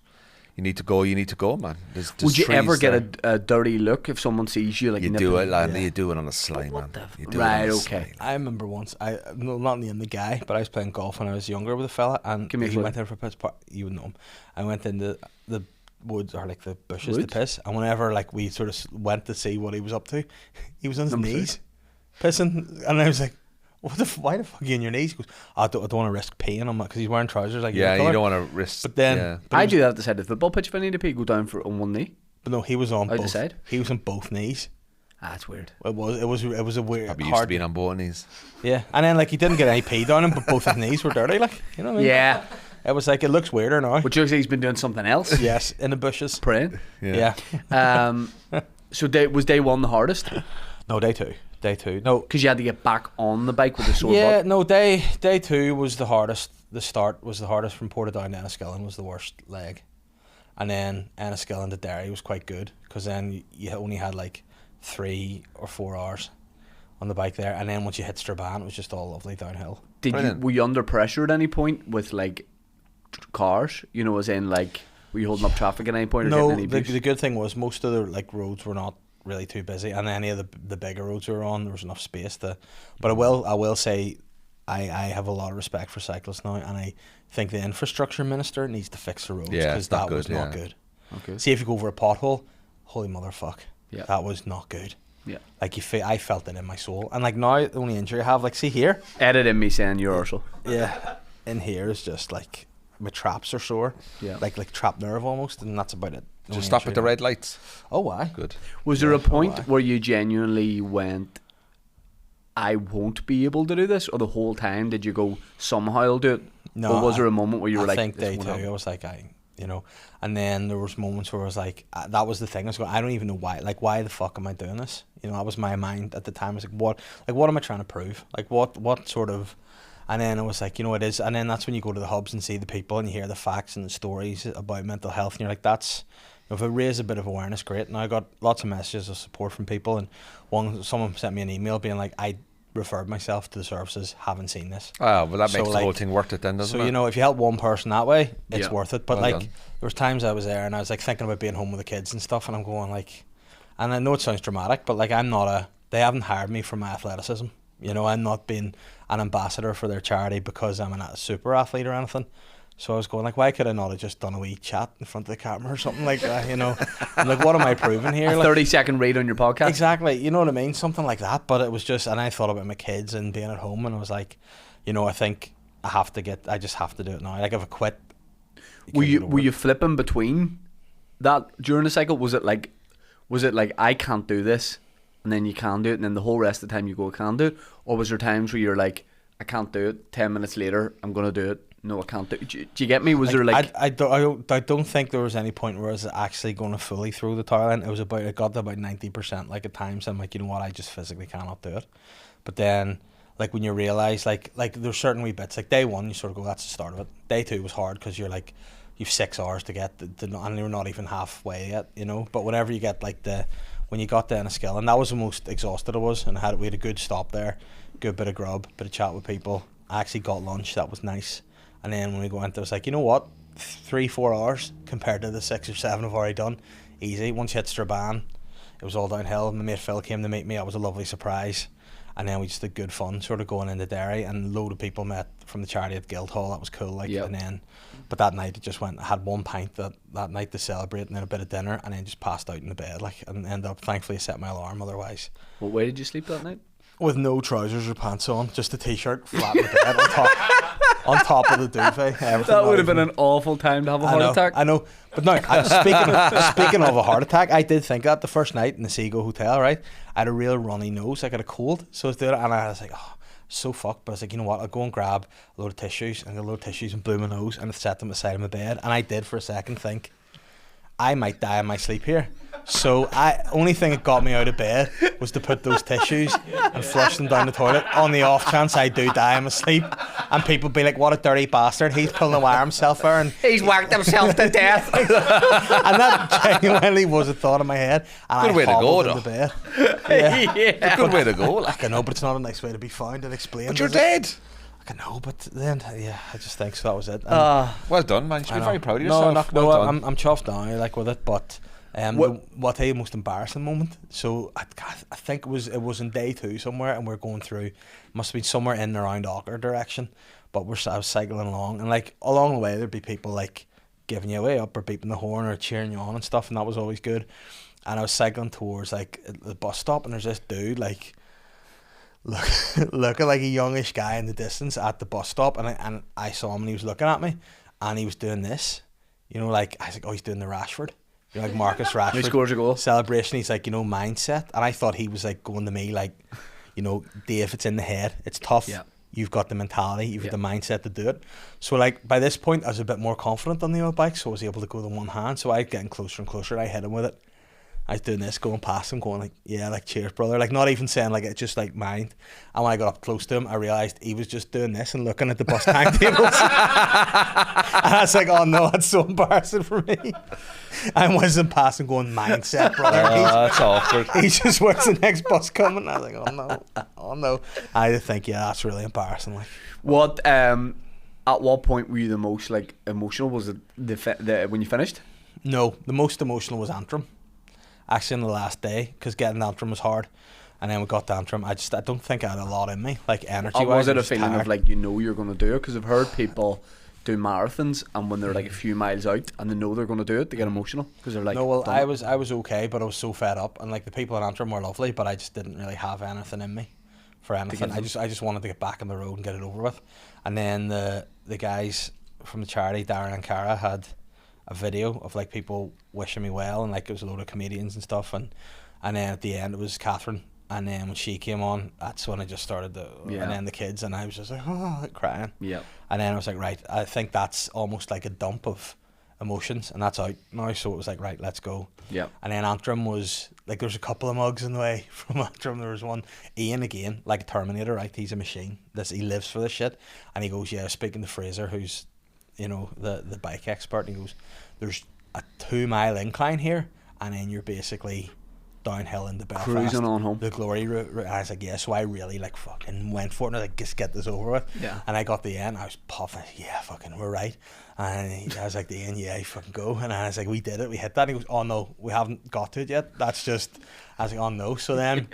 you need to go, man. There's Would you trees ever there. get a dirty look if someone sees you? Like You nipping- do it, like, Yeah. you do it on a sly, man. the You do it right, on a okay. sly. I remember once, not named the guy, but I was playing golf when I was younger with a fella, and Give me a he clue. went in for a pitch park. You would know him. I went into the woods or like the bushes Woods? to piss, and whenever like we sort of went to see what he was up to, he was on his Number three. knees pissing, and I was like, why the fuck are you on your knees? He goes, I don't want to risk peeing on, because he's wearing trousers like Yeah, your you colour. don't want to risk. But then yeah. but I he was- do that at the side of the football pitch if I need to pee. Go down on one knee. But no, he was on Out the both. side? He was on both knees. Ah, that's weird. It was a weird Probably used to hard. being on both knees. Yeah, and then like he didn't get any pee down him, but both his knees were dirty. Like, you know what I mean? Yeah. It was like, it looks weirder now. But you he's been doing something else. Yes, in the bushes. Praying. Yeah. So was day one the hardest? No, day two. No, Because you had to get back on the bike with a sore yeah, butt. no, day two was the hardest. The start was the hardest. From Portadown to Enniskillen was the worst leg, and then Enniskillen to Derry was quite good, because then you only had like 3 or 4 hours on the bike there, and then once you hit Strabane, it was just all lovely downhill. Were you under pressure at any point with like cars? You know, as in like, were you holding up traffic at any point or No, getting any abuse? the good thing was most of the like roads were not really too busy, and any of the bigger roads we were on, there was enough space to. But I will say, I have a lot of respect for cyclists now, and I think the infrastructure minister needs to fix the roads, Yeah, because it's not that was good, not yeah. good. Okay. See, if you go over a pothole, holy motherfuck, Yeah. that was not good. Yeah. Like I felt it in my soul, and like now the only injury I have, like, see here, Edit in me saying you're Ursel. yeah, in here is just like my traps are sore, Yeah. like trapped nerve almost, and that's about it. The only Just stop at the injury. red lights. Oh, why? Good. Was there a point why? where you genuinely went, I won't be able to do this? Or the whole time did you go, somehow I'll do it? No, Or was there a moment where you were I like, think this day won't two, happen? I was like, and then there was moments where I was like, that was the thing. I was going, I don't even know why. Like, why the fuck am I doing this? You know, that was my mind at the time. I was like, what am I trying to prove? Like, what sort of? And then I was like, you know, it is. And then that's when you go to the hubs and see the people and you hear the facts and the stories about mental health, and you're like, that's. If it raised a bit of awareness, great. And I got lots of messages of support from people, and someone sent me an email being like, I referred myself to the services, haven't seen this. Ah, well, that So, makes the like, whole thing worth it then, doesn't So, it? you know, if you help one person that way, it's Yeah. worth it. But Well like, done. there was times I was there and I was like thinking about being home with the kids and stuff, and I'm going like, and I know it sounds dramatic, but like, they haven't hired me for my athleticism. You know, I'm not being an ambassador for their charity because I'm a super athlete or anything. So I was going like, why could I not have just done a wee chat in front of the camera or something like that? You know, I'm like, what am I proving here? A Like, 30-second read on your podcast? exactly, you know what I mean, something like that. But it was just, and I thought about my kids and being at home, and I was like, you know, I think I just have to do it now. Like, if I quit, Were can't get over you it. flipping between that during the cycle? Was it like I can't do this, and then you can do it, and then the whole rest of the time you go, I can do it? Or was there times where you're like, I can't do it, 10 minutes later I'm gonna do it, no I can't do it? Do you get me? Was there like I don't think there was any point where I was actually going to fully throw the towel in. It got to about 90%. Like, at times I'm like, you know what, I just physically cannot do it. But then, like, when you realise, like there's certain wee bits, like day one you sort of go, that's the start of it. Day two was hard because you're like, you've 6 hours to get and you're not even halfway yet, you know. But whenever you get like when you got to Enniskillen, and that was the most exhausted I was, and we had a good stop there, good bit of grub, bit of chat with people. I actually got lunch, that was nice. And then when we went, I was like, you know what, 3-4 hours compared to the 6 or 7 I've already done, easy. Once you hit Strabane, it was all downhill. My mate Phil came to meet me. That was a lovely surprise. And then we just had good fun sort of going into Derry, and a load of people met from the charity at Guildhall. That was cool. Like, Yep. and then, but that night it just went, I had one pint that night to celebrate, and then a bit of dinner, and then just passed out in the bed, like, and ended up, thankfully I set my alarm otherwise. what way did you sleep that night? With no trousers or pants on, just a t-shirt, flat in the bed on top of the duvet. That would have been an awful time to have a heart attack. I know. But no, speaking of a heart attack, I did think that the first night in the Seagull Hotel, right? I had a real runny nose. I got a cold. So I was doing it, and I was like, oh, so fucked. But I was like, you know what? I'll go and grab a load of tissues, and blew my nose, and set them aside of my bed. And I did for a second think, I might die in my sleep here. So only thing that got me out of bed was to put those tissues and flush them down the toilet on the off chance I do die in my sleep, and people be like, what a dirty bastard, he's pulling a wire himself there, and He's whacked himself to death. and that genuinely was a thought in my head, and Good way to go, hobbled though. into bed. Yeah. Yeah. Good way to go. Like, I know, but it's not a nice way to be found and explained. but you're is it? dead. I know, but then, yeah, I just think so. That was it. And Well done, man. You should I be know. very proud of No, yourself. no, Well done. I'm chuffed now, like, with it, but what tell you the most embarrassing moment? So I think it was in day 2 somewhere, and we're going through, must have been somewhere in and around Aucker direction, but I was cycling along, and like along the way there'd be people like giving you away up or beeping the horn or cheering you on and stuff, and that was always good. And I was cycling towards like the bus stop, and there's this dude like looking like a youngish guy in the distance at the bus stop, and I saw him and he was looking at me, and he was doing this, you know, like I was like, oh, he's doing the Rashford, you know, like Marcus Rashford. He scores a goal. Celebration. He's like, you know, mindset, and I thought he was like going to me like, you know, Dave, it's in the head, it's tough. Yeah. You've got the mentality, you've got the mindset to do it. So like by this point, I was a bit more confident on the old bike, so I was able to go to one hand. So I was getting closer and closer. And I hit him with it. I was doing this, going past him, going like, yeah, like cheers, brother. Like not even saying like it, just like mind. And when I got up close to him, I realised he was just doing this and looking at the bus tank tables. And I was like, oh no, that's so embarrassing for me. I wasn't passing, going mindset, brother. That's awkward. He just where's the next bus coming? I was like, oh no. I think that's really embarrassing. Like, What at what point were you the most like emotional? Was it the when you finished? no, the most emotional was Antrim. Actually, on the last day, because getting Antrim was hard, and then we got to Antrim. I don't think I had a lot in me, like energy. Or was it a feeling of like, you know, you're going to do it? Because I've heard people do marathons, and when they're like a few miles out and they know they're going to do it, they get emotional because they're like, no, well, done I it. was okay, but I was so fed up, and like the people in Antrim were lovely, but I just didn't really have anything in me for anything. I just wanted to get back on the road and get it over with. And then the guys from the charity, Darren and Cara, had a video of like people wishing me well, and like it was a load of comedians and stuff, and then at the end it was Catherine, and then when she came on, that's when I just started to, and then the kids, and I was just like, oh, like crying. Yeah. And then I was like, right, I think that's almost like a dump of emotions, and that's out now, so it was like, right, let's go. Yeah. And then Antrim was like, there's a couple of mugs in the way from Antrim. There was one, Ian again, like a Terminator, right? He's a machine. He lives for this shit. And he goes, yeah, speaking to Fraser, who's, you know, the bike expert, and he goes, there's a 2-mile incline here, and then you're basically downhill into Belfast, Cruising on home. the glory route. And I was like, yeah, so I really like fucking went for it, and I was like, just get this over with. Yeah. And I got the end, I was puffing, yeah, fucking, we're right. And I was like, the end, yeah, you fucking go. And I was like, we did it, we hit that. And he goes, oh no, we haven't got to it yet. That's just, I was like, oh no. So then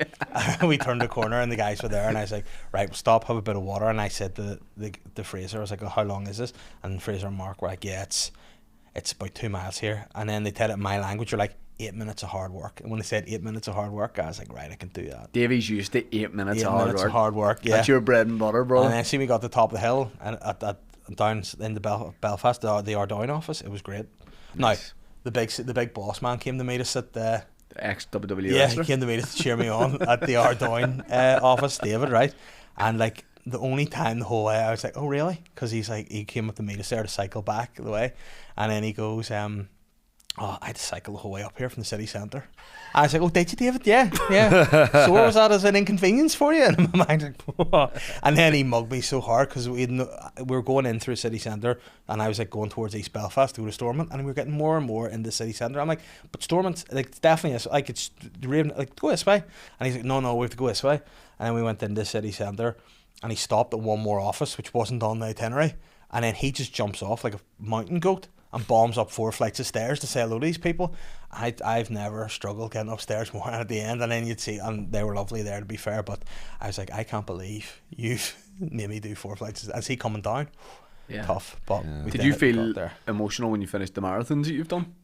we turned the corner and the guys were there, and I was like, right, we'll stop, have a bit of water. And I said to Fraser, I was like, oh, how long is this? And Fraser and Mark were like, yeah, it's about 2 miles here. And then they tell it in my language, you're like, 8 minutes of hard work. And when they said 8 minutes of hard work, I was like, right, I can do that. Davy's used to 8 minutes 8 of hard minutes work. of hard work, yeah. That's your bread and butter, bro. And then see, we got to the top of the hill, and at down in the Belfast, the Ardoyne office, it was great. Nice. Now, the big boss man came to meet us at the Ex-WWE yeah, wrestler. he came to meet us to cheer me on at the Ardoyne office, David, right? And like the only time the whole way I was like, oh really? Because he's like, he came up to meet us there to cycle back the way, and then he goes, oh, I had to cycle the whole way up here from the city centre. I was like, oh, did you, David? Yeah. So where was that as an inconvenience for you? And in my mind, like, whoa. And then he mugged me so hard because we were going in through city centre, and I was like going towards East Belfast to go to Stormont, and we were getting more and more in the city centre. I'm like, but Stormont, like, it's definitely like it's like go this way, and he's like, no, we have to go this way. And then we went into the city centre, and he stopped at one more office which wasn't on the itinerary, and then he just jumps off like a mountain goat and bombs up 4 flights of stairs to say hello to these people. I've never struggled getting upstairs more at the end, and then you'd see, and they were lovely there to be fair, but I was like, I can't believe you've made me do 4 flights. Is he coming down? Yeah. Tough, but we Did you got feel there. emotional when you finished the marathons that you've done?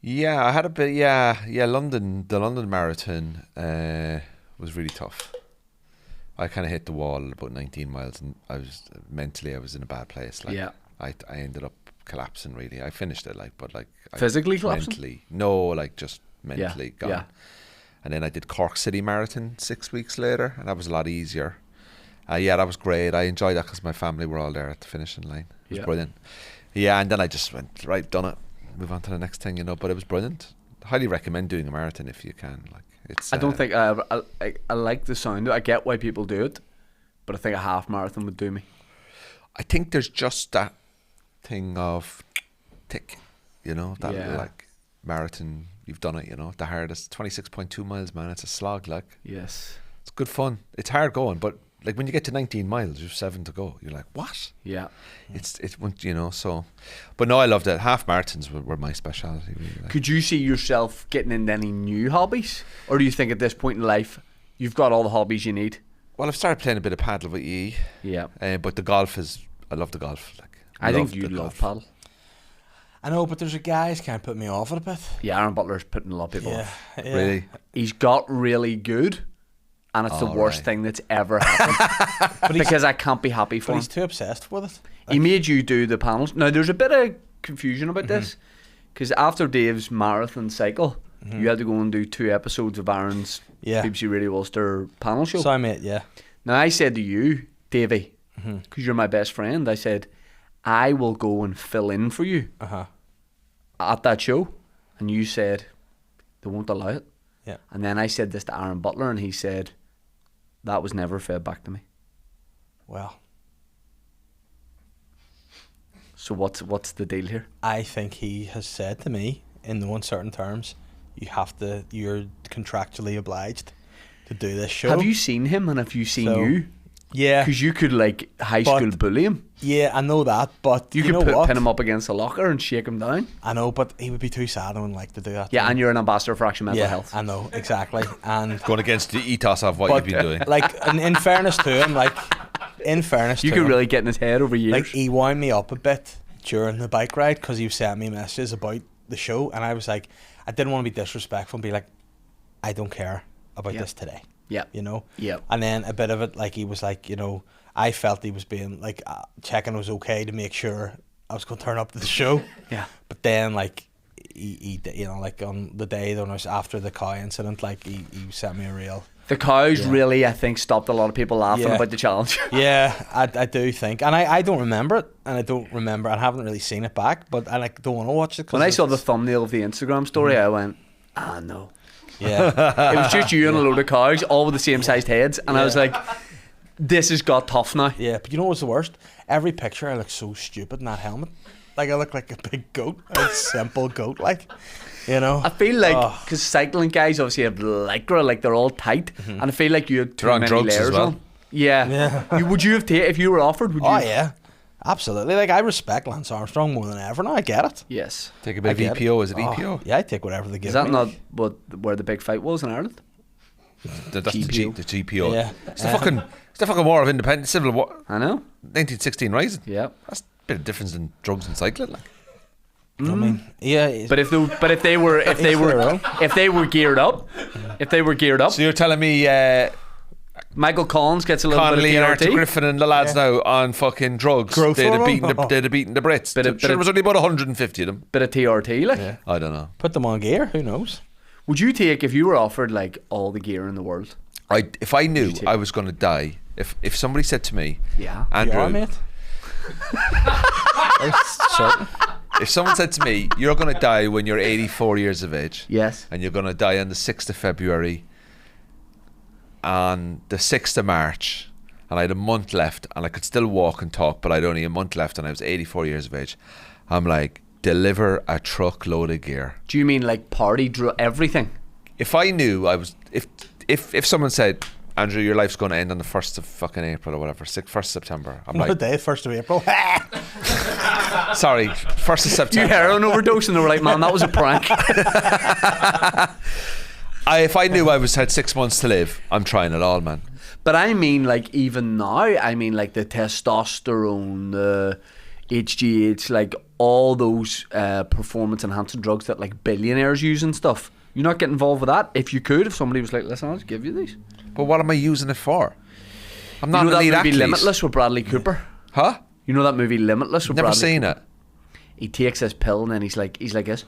Yeah, I had a bit. Yeah. The London Marathon was really tough. I kind of hit the wall at about 19 miles, and I was mentally in a bad place. Like, Yeah. I ended up collapsing. Really, I finished it Physically collapsing? mentally. No, like just mentally gone. Yeah. And then I did Cork City Marathon 6 weeks later, and that was a lot easier. Yeah, that was great. I enjoyed that because my family were all there at the finishing line. It was brilliant. Yeah, and then I just went, right, done it. Move on to the next thing, but it was brilliant. Highly recommend doing a marathon if you can. Like, it's. I don't think I like the sound. I get why people do it, but I think a half marathon would do me. I think there's just that thing of tick, that like marathon, you've done it, the hardest 26.2 miles, man. It's a slog, like. Yes. It's good fun. It's hard going, but like when you get to 19 miles, you've 7 to go. You're like, what? Yeah. It's so. But no, I loved it. Half marathons were my speciality. Really, like. Could you see yourself getting into any new hobbies, or do you think at this point in life you've got all the hobbies you need? Well, I've started playing a bit of paddle with EE. Yeah. But the golf I love the golf. Like, I think love you the love golf. paddle. I know, but there's a guys can't put me off it a bit. Yeah, Aaron Butler's putting a lot of people Yeah, off. yeah. Really? He's got really good, and it's the Oh, worst right. thing that's ever happened. Because I can't be happy for But him. he's too obsessed with it. He made you do the panels. Now, there's a bit of confusion about Mm-hmm. this, because after Dave's marathon cycle, you had to go and do 2 episodes of Aaron's Yeah. BBC Radio Ulster panel show. So I mate, yeah. Now, I said to you, Davey, Mm-hmm. because you're my best friend, I said, I will go and fill in for you Uh-huh. at that show. And you said, they won't allow it. Yeah. And then I said this to Aaron Butler, and he said, that was never fed back to me. Well, So what's the deal here? I think he has said to me in no uncertain terms, you're contractually obliged to do this show. Have you seen him, and have you seen So, you? Yeah. Because you could, like, high But- school bully him. Yeah, I know that, but You you could know what? pin him up against a locker and shake him down. I know, but he would be too sad and wouldn't like to do that. Yeah, and you're an ambassador for Action Mental yeah, Health. I know, exactly. And Going against the ethos of what but you've been doing. like in fairness to him, You could really get in his head over years. like he wound me up a bit during the bike ride because he sent me messages about the show, and I was like, I didn't want to be disrespectful and be like, I don't care about Yep. this today, yeah. you know. Yep. And then a bit of it, like he was like, you know, I felt he was being like checking it was okay to make sure I was going to turn up to the show. Yeah. But then like he you know, like on the day when I was after the cow incident, like he sent me a reel. The cows Yeah. really, I think, stopped a lot of people laughing Yeah. about the challenge. Yeah, I do think, and I don't remember it, and I haven't really seen it back, but I like don't want to watch it. 'Cause When I saw the it's- thumbnail of the Instagram story, I went, no. yeah, It was just you and a load of cows, all with the same sized heads, and I was Yeah. like, this has got tough now. yeah, but you know what's the worst? Every picture I look so stupid in that helmet. Like I look like a big goat, a simple goat, like, you know. I feel like, Oh. because cycling guys obviously have lycra, like they're all tight, and I feel like you had too They're on many drugs as layers well. on. Yeah. Yeah. Would you have if you were offered, would you? Oh yeah, absolutely. Like I respect Lance Armstrong more than ever now. I get it. Yes. Take a bit I of get EPO. Is it Oh, EPO? yeah, I take whatever they give Is that me. not where the big fight was in Ireland? That's GPO. the GPO. Yeah. It's the fucking war of independence, civil war, I know. 1916 rising. Yeah. That's a bit of difference in drugs and cycling. Like. I mean, yeah, But if they were geared up, So you're telling me Michael Collins gets a little Connolly bit and of Arthur TRT. Griffin and the lads now on fucking drugs? Growth They'd have hormone? beaten the Brits. Bit of- Sure, there was only about 150 of them. Bit of TRT, like. Yeah. I don't know. put them on gear. Who knows? Would you take if you were offered like all the gear in the world? If I knew take- I was going to die, if somebody said to me, Yeah. Andrew, You are, mate. It's certain. if someone said to me, you're going to die when you're 84 years of age, Yes. and you're going to die on the 6th of February, on the 6th of March, and I had a month left, and I could still walk and talk, but I had only a month left, and I was 84 years of age, I'm like, deliver a truckload of gear. Do you mean like party everything? If I knew I was, if someone said, Andrew, your life's going to end on the 1st of fucking April or whatever, 1st of September, I'm What like, day? 1st of April. sorry, 1st of You September. heroin overdose, and they were like, "Man, that was a prank." If I knew I had 6 months to live, I'm trying it all, man. But I mean, like even now, I mean like the testosterone, the HGH, like all those performance enhancing drugs that like billionaires use and stuff. You're not getting involved with that. If you could, if somebody was like, "Listen, I'll just give you these." But what am I using it for? I'm You not know an that elite movie athlete. Limitless with Bradley Cooper? Huh? You know that movie Limitless with Never Bradley seen Cooper? it. He takes his pill and then he's like this.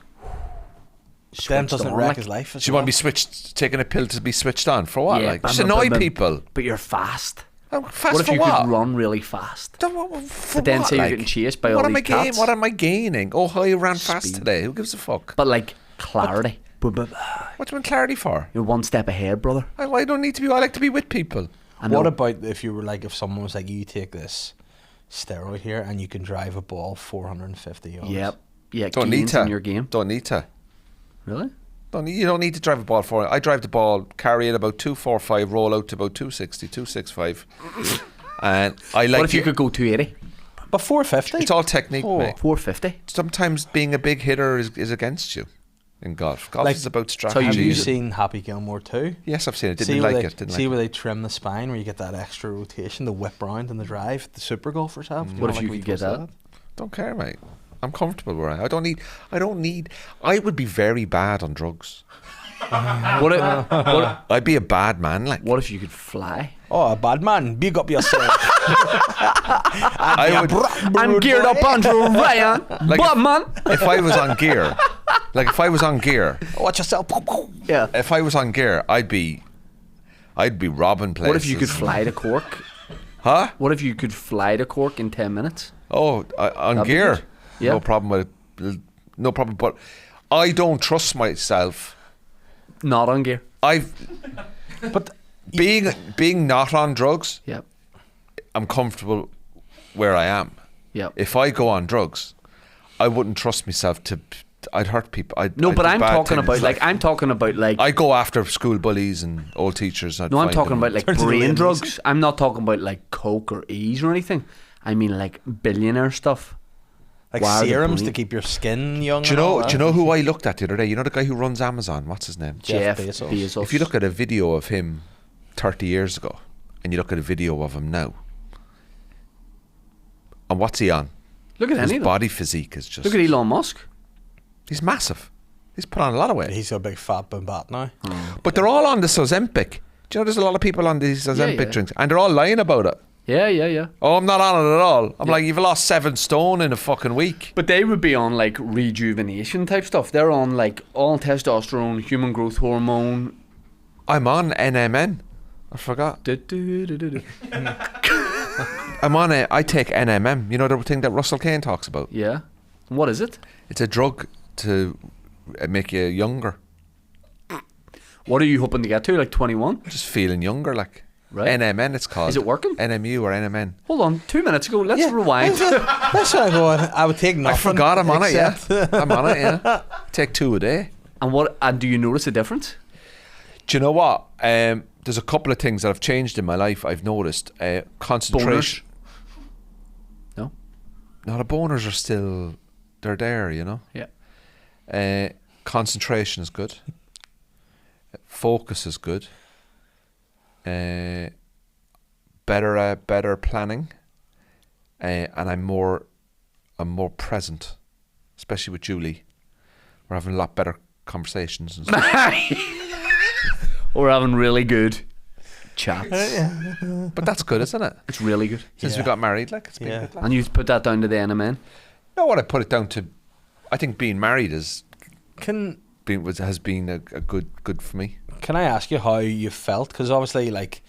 Then Switched doesn't on, wreck like. his life. Do you want to be taking a pill to be switched on for what? Yeah, Like, just annoy people. But you're fast. I'm fast What if for you what? could run really fast? For But then what, say you're like? getting chased by what all am I these cats? What am I gaining? Oh, I ran fast Speed. today. Who gives a fuck? But like clarity. What do you want clarity for? You're one step ahead, brother. I don't need to be. I like to be with people. I know. What about if you were like, if someone was like, you take this steroid here and you can drive a ball 450 yards? Yep. Yeah. Don't need gains to. in your game. Don't need to. Really? You don't need to drive a ball for it. I drive the ball, carry it about 245, roll out to about 260, 265. And I like What if you it. could go 280? But 450? It's all technique, Oh. mate. 450? Sometimes being a big hitter is against you in golf. Golf Like, is about how you strategy. Have you use it. seen Happy Gilmore 2? Yes, I've seen it. See Didn't where like they, it. Didn't see like where it. they trim the spine, where you get that extra rotation, the whip round and the drive, the super golfers have? Do you What know, if like you we could get talked that? about Don't care, mate. I'm comfortable where I don't need. I would be very bad on drugs. I'd be a bad man. Like, what if you could fly? Oh, a bad man. Big up yourself. I'm geared up, Andrew Ryan. Like But man, if I was on gear, Watch yourself. yeah. if I was on gear, I'd be robbing places. What if you could fly to Cork? Huh? What if you could fly to Cork in 10 minutes? Oh, on That'd be gear. good. Yeah. No problem with it. No problem. But I don't trust myself. Not on gear. But Being not on drugs, Yep. I'm comfortable where I am. Yep. If I go on drugs, I wouldn't trust myself to. I'd hurt people. I'd No, do but I'm bad talking things. about I'm talking about I go after school bullies and old teachers. No, I'm talking about like Turns into brain ladies. drugs. I'm not talking about like coke or E's or anything. I mean like billionaire stuff. like Wire the serums brain. to keep your skin young. Do you and all know? that. Do you know who I looked at the other day? You know the guy who runs Amazon. What's his name? Jeff Bezos. Bezos. If you look at a video of him 30 years ago, and you look at a video of him now, and what's he on? Look at His any of them. body physique is just. Look at Elon Musk. He's massive. He's put on a lot of weight. He's a big fat bombat now. But they're all on this Ozempic. Do you know there's a lot of people on these Ozempic yeah. drinks, and they're all lying about it. Yeah. Oh, I'm not on it at all. I'm Yeah. like, you've lost 7 stone in a fucking week. But they would be on like rejuvenation type stuff. They're on like all testosterone, human growth hormone. I'm on NMN. I forgot. I'm on it. I take NMM. You know the thing that Russell Kane talks about? Yeah. What is it? It's a drug to make you younger. What are you hoping to get to? Like 21? Just feeling younger, like. Right. NMN it's called. Is it working? NMU or NMN. Hold on, 2 minutes ago. Let's rewind. That's what I go. I would take nothing. I forgot I'm on it, yeah. except- I'm on it, yeah. Take 2 a day. And do you notice a difference? Do you know what? There's a couple of things that have changed in my life. I've noticed concentration. No. No, the boners are still. They're there, you know. Yeah. Concentration is good. Focus is good. Better planning. And I'm more present, especially with Julie. We're having a lot better conversations and stuff. We're having really good chats. But that's good, isn't it? It's really good. Since we Yeah. got married, like it's been Yeah. good. Like. And you put that down to the NMN? No, what I put it down to, I think being married has Can been a good for me. Can I ask you how you felt? Because obviously, like,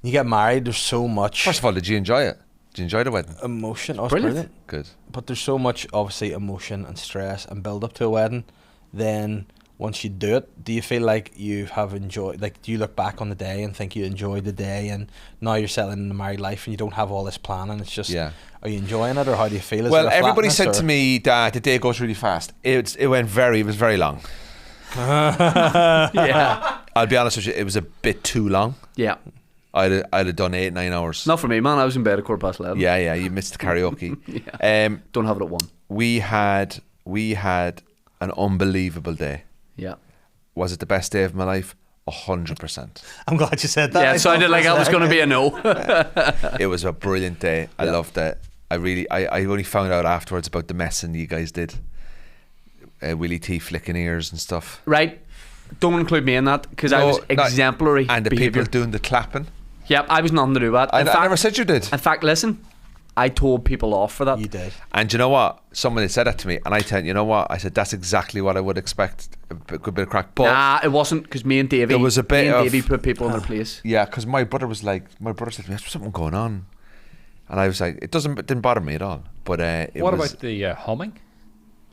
you get married, there's so much First of all, did you enjoy it? Did you enjoy the wedding? emotion. Oh, it's Brilliant. brilliant. Good. But there's so much, obviously, emotion and stress and build up to a wedding. Then once you do it, do you feel like you have enjoyed? Like, do you look back on the day and think you enjoyed the day, and now you're settling in the married life and you don't have all this planning? It's just, Yeah. Are you enjoying it, or how do you feel? Is Well, there a everybody flatness, said or? to me that the day goes really fast. It was very long. Yeah. I'll be honest with you, it was a bit too long. Yeah. I'd have done 8-9 hours. Not for me, man. I was in bed at 11:15. Yeah, you missed the karaoke. Yeah. Don't have it at 1. We had an unbelievable day. Yeah. Was it the best day of my life? 100%. I'm glad you said that. Yeah, it sounded like I was going to be a no. It was a brilliant day. I loved it. I only found out afterwards about the messing you guys did. Willie T flicking ears and stuff. Right. Don't include me in that, because I No, was no, exemplary And the behaviour. people doing the clapping. Yep, I was nothing to do with that. I In fact, never said you did. In fact, listen, I told people off for that. You did. And you know what? Someone had said that to me, and I said, you know what? I said that's exactly what I would expect. A good bit of crack. But Nah, it wasn't, because me and Davey. There was a bit me and of- Davey put people in their place. yeah, because my brother said to me, "There's something going on," and I was like, it didn't bother me at all. But What about the humming?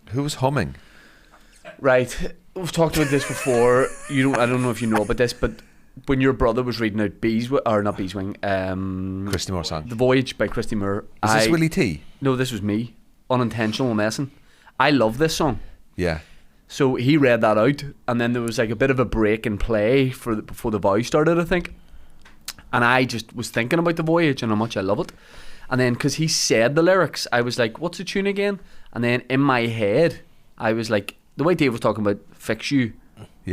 who was humming? Right, we've talked about this before. I don't know if you know about this, but when your brother was reading out Christy Moore song. The Voyage by Christy Moore. Is this Willie T? No, this was me. Unintentional messing. I love this song. Yeah. So he read that out, and then there was like a bit of a break in play before the voice started, I think. And I just was thinking about The Voyage and how much I love it. And then because he said the lyrics, I was like, what's the tune again? And then in my head, I was like, the way Dave was talking about Fix You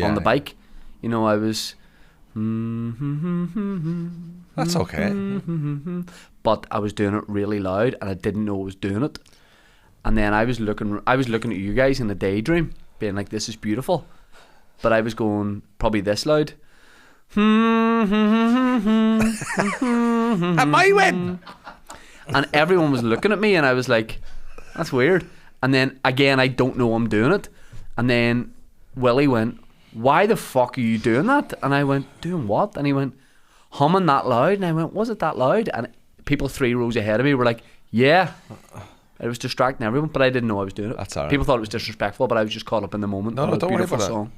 on the bike, you know, I was... That's okay. But I was doing it really loud, and I didn't know I was doing it. And then I was looking at you guys in a daydream, being like, this is beautiful. But I was going probably this loud. At my wedding. And everyone was looking at me, and I was like, that's weird. And then again, I don't know I'm doing it. And then Willie went, why the fuck are you doing that? And I went, doing what? And he went, humming that loud. And I went, was it that loud? And people 3 rows ahead of me were like, yeah. It was distracting everyone, but I didn't know I was doing it. That's all right. People thought it was disrespectful, but I was just caught up in the moment. No, don't worry Beautiful about song.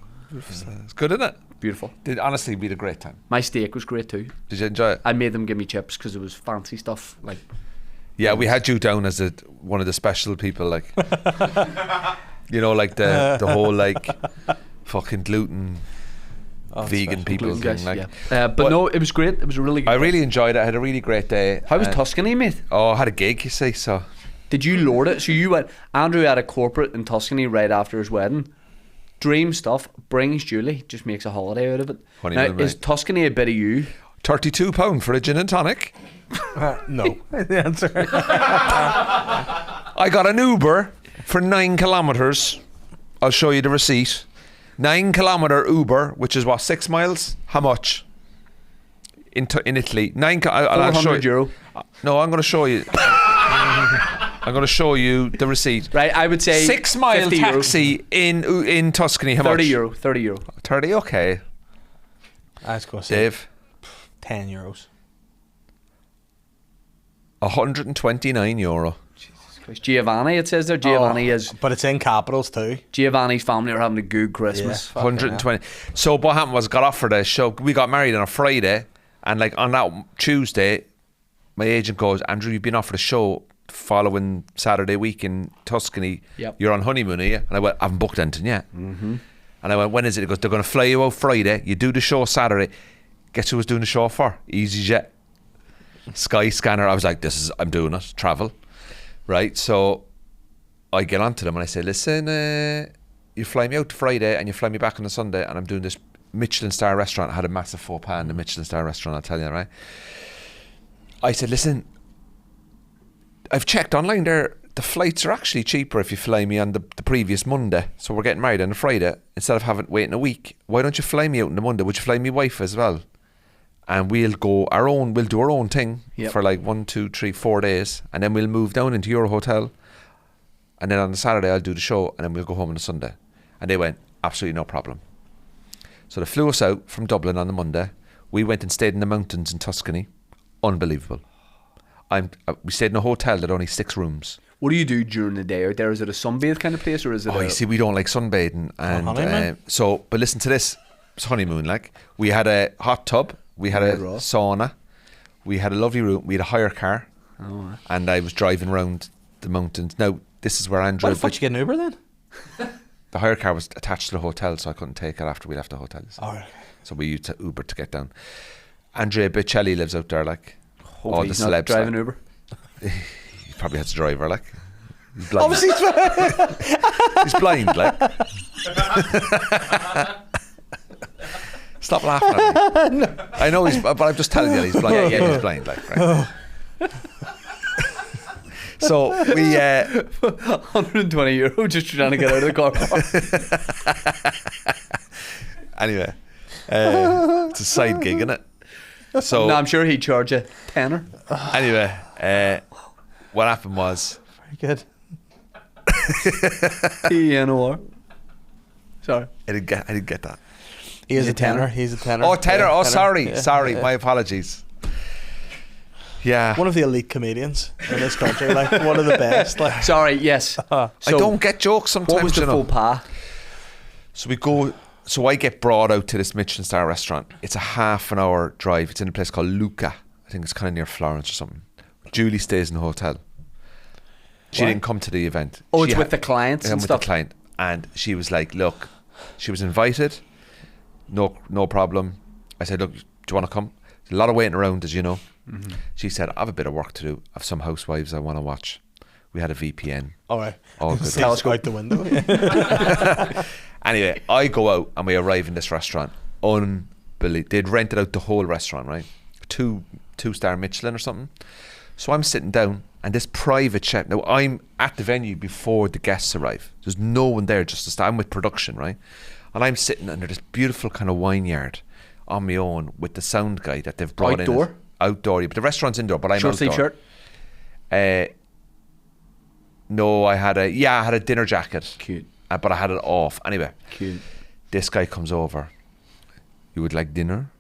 It's good, isn't it? Beautiful. Honestly, we had a great time. My steak was great too. Did you enjoy it? I made them give me chips because it was fancy stuff. Like, Yeah, we had you down as one of the special people, like, you know, like the whole like fucking gluten vegan people gluten thing. guys, Like, yeah. But no, it was great. It was a really good I day. really enjoyed it. I had a really great day. How was Tuscany, mate? Oh, I had a gig, you see, so. Did you lord it? So you went. Andrew had a corporate in Tuscany right after his wedding. Dream stuff. Brings Julie. Just makes a holiday out of it. Honeymoon, Now, is mate. Tuscany a bit of you? £32 for a gin and tonic. No. The answer. I got an Uber for 9 kilometres. I'll show you the receipt. 9 kilometre Uber, which is what, 6 miles? How much? In Italy. I'll show you. €400. No, I'm going to show you. I'm going to show you the receipt. Right, I would say 6 mile €50. taxi in Tuscany. How much? €30. €30. 30, okay. I was going to say Dave, €10. €129. Giovanni, it says there. Giovanni is But it's in capitals too. Giovanni's family are having a good Christmas. Yeah. 120. So what happened was I got offered a show. We got married on a Friday, and like on that Tuesday, my agent goes, Andrew, you've been offered a show following Saturday week in Tuscany. Yep. You're on honeymoon, are you? And I went, I haven't booked anything yet. Mm-hmm. And I went, when is it? He goes, they're going to fly you out Friday. You do the show Saturday. Guess who was doing the show for? EasyJet. Sky Scanner. I was like, I'm doing it. Travel. Right, so I get on to them and I say, listen, you fly me out Friday and you fly me back on the Sunday, and I'm doing this Michelin star restaurant. I had a massive faux pas in the Michelin star restaurant, I'll tell you, right? I said, listen, I've checked online there, the flights are actually cheaper if you fly me on the previous Monday. So we're getting married on a Friday. Instead of waiting a week, why don't you fly me out on the Monday? Would you fly me wife as well? And we'll do our own thing for like 1, 2, 3, 4 days, and then we'll move down into your hotel, and then on the Saturday I'll do the show, and then we'll go home on the Sunday. And they went, absolutely no problem. So they flew us out from Dublin on the Monday. We went and stayed in the mountains in Tuscany. Unbelievable. We stayed in a hotel that had only 6 rooms. What do you do during the day out there? Is it a sunbathe kind of place, or is it? You see, we don't like sunbathing, and honeymoon? but listen to this. It's honeymoon, like, we had a hot tub. We had a Raw. sauna. We had a lovely room. We had a hire car. And I was driving around the mountains. Now, this is where Andrew... Why the fuck did you get an Uber then? The hire car was attached to the hotel, so I couldn't take it after we left the hotel. All right. So we used Uber to get down. Andrea Bocelli lives out there, like. Hopefully All the he's not celebs. driving like. Uber. He probably has to drive her, like. He's blind. Obviously, He's blind, like. Stop laughing at me. No. I know but I'm just telling you, he's blind. Yeah, he's blind, like, right? So we €120 just trying to get out of the car. anyway, it's a side gig, isn't it? So No, I'm sure he'd charge you tenner. anyway, what happened was very good. TNOR. Sorry. I didn't get that. He's a tenor. He's a tenor. Oh, tenor. Yeah, Oh, tenor. sorry. Yeah. My apologies. Yeah. One of the elite comedians in this country, like one of the best. Like, Sorry, yes. I don't get jokes sometimes. What was the you know. faux pas? So I get brought out to this Michelin star restaurant. It's a half an hour drive. It's in a place called Lucca. I think it's kind of near Florence or something. Julie stays in the hotel. She Why? didn't come to the event. Oh, She it's with the clients and with stuff. the client. And she was like, look, she was invited. No problem. I said, look, do you want to come? There's a lot of waiting around, as you know. Mm-hmm. She said, I have a bit of work to do. I have some housewives I want to watch. We had a VPN. all right. All good. Telescope out the window. Anyway, I go out and we arrive in this restaurant. Unbelievable. They'd rented out the whole restaurant, right? 2-star Michelin or something. So I'm sitting down, and this private chef. Now I'm at the venue before the guests arrive. There's no one there just to start. I'm with production, right? And I'm sitting under this beautiful kind of vineyard on my own with the sound guy that they've brought Outdoor? in. Outdoor? But the restaurant's indoor, but I'm Short outdoor. sleeve shirt. No, I had a dinner jacket. Cute. But I had it off. Anyway, Cute. this guy comes over. You would like dinner?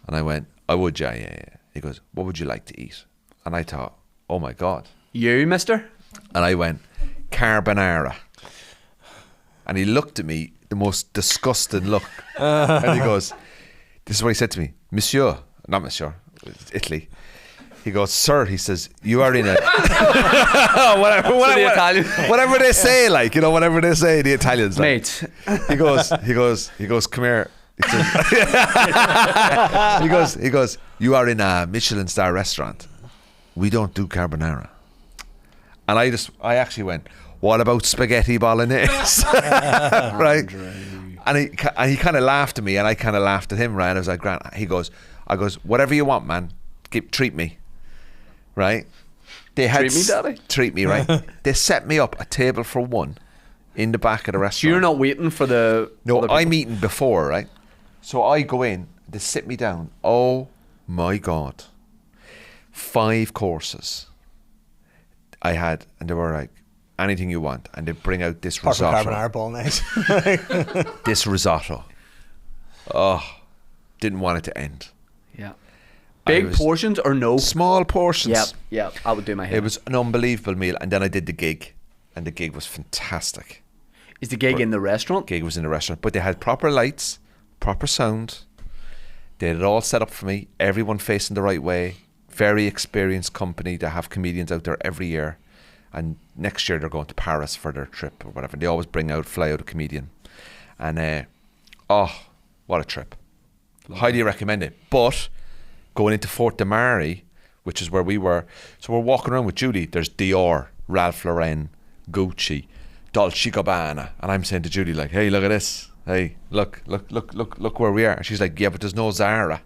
And I went, I would, yeah. He goes, what would you like to eat? And I thought, oh my God. You, mister? And I went, carbonara. And he looked at me, the most disgusted look. And he goes, this is what he said to me, Monsieur, not Monsieur, it's Italy. He goes, sir, he says, you are in a... whatever they say, like, you know, whatever they say, the Italians. Like. Mate. He goes, come here. He goes, you are in a Michelin star restaurant. We don't do carbonara. And I actually went, what about spaghetti bolognese? Right? And he kind of laughed at me, and I kind of laughed at him, right? And I was like, Grant, I goes, whatever you want, man. Treat me. Right? They had Treat me, daddy? Treat me, right? They set me up a table for one in the back of the restaurant. So you're not waiting for the... No, other I'm people? eating before, right? So I go in, they sit me down. Oh my God. 5 courses I had, and they were like, anything you want. And they bring out this Apart from risotto. carbonara bolognese. This risotto. Oh, didn't want it to end. Yeah. Big was- portions or no? Small portions. Yeah. I would do my head. It was an unbelievable meal. And then I did the gig, and the gig was fantastic. Is the gig in the restaurant? Gig was in the restaurant, but they had proper lights, proper sound. They had it all set up for me. Everyone facing the right way. Very experienced company. They have comedians out there every year, and next year they're going to Paris for their trip or whatever. They always fly out a comedian, and what a trip! Highly recommend it. But going into Fort de Mare, which is where we were, so we're walking around with Julie. There's Dior, Ralph Lauren, Gucci, Dolce & Gabbana, and I'm saying to Julie like, "Hey, look at this! Hey, look where we are." And she's like, "Yeah, but there's no Zara."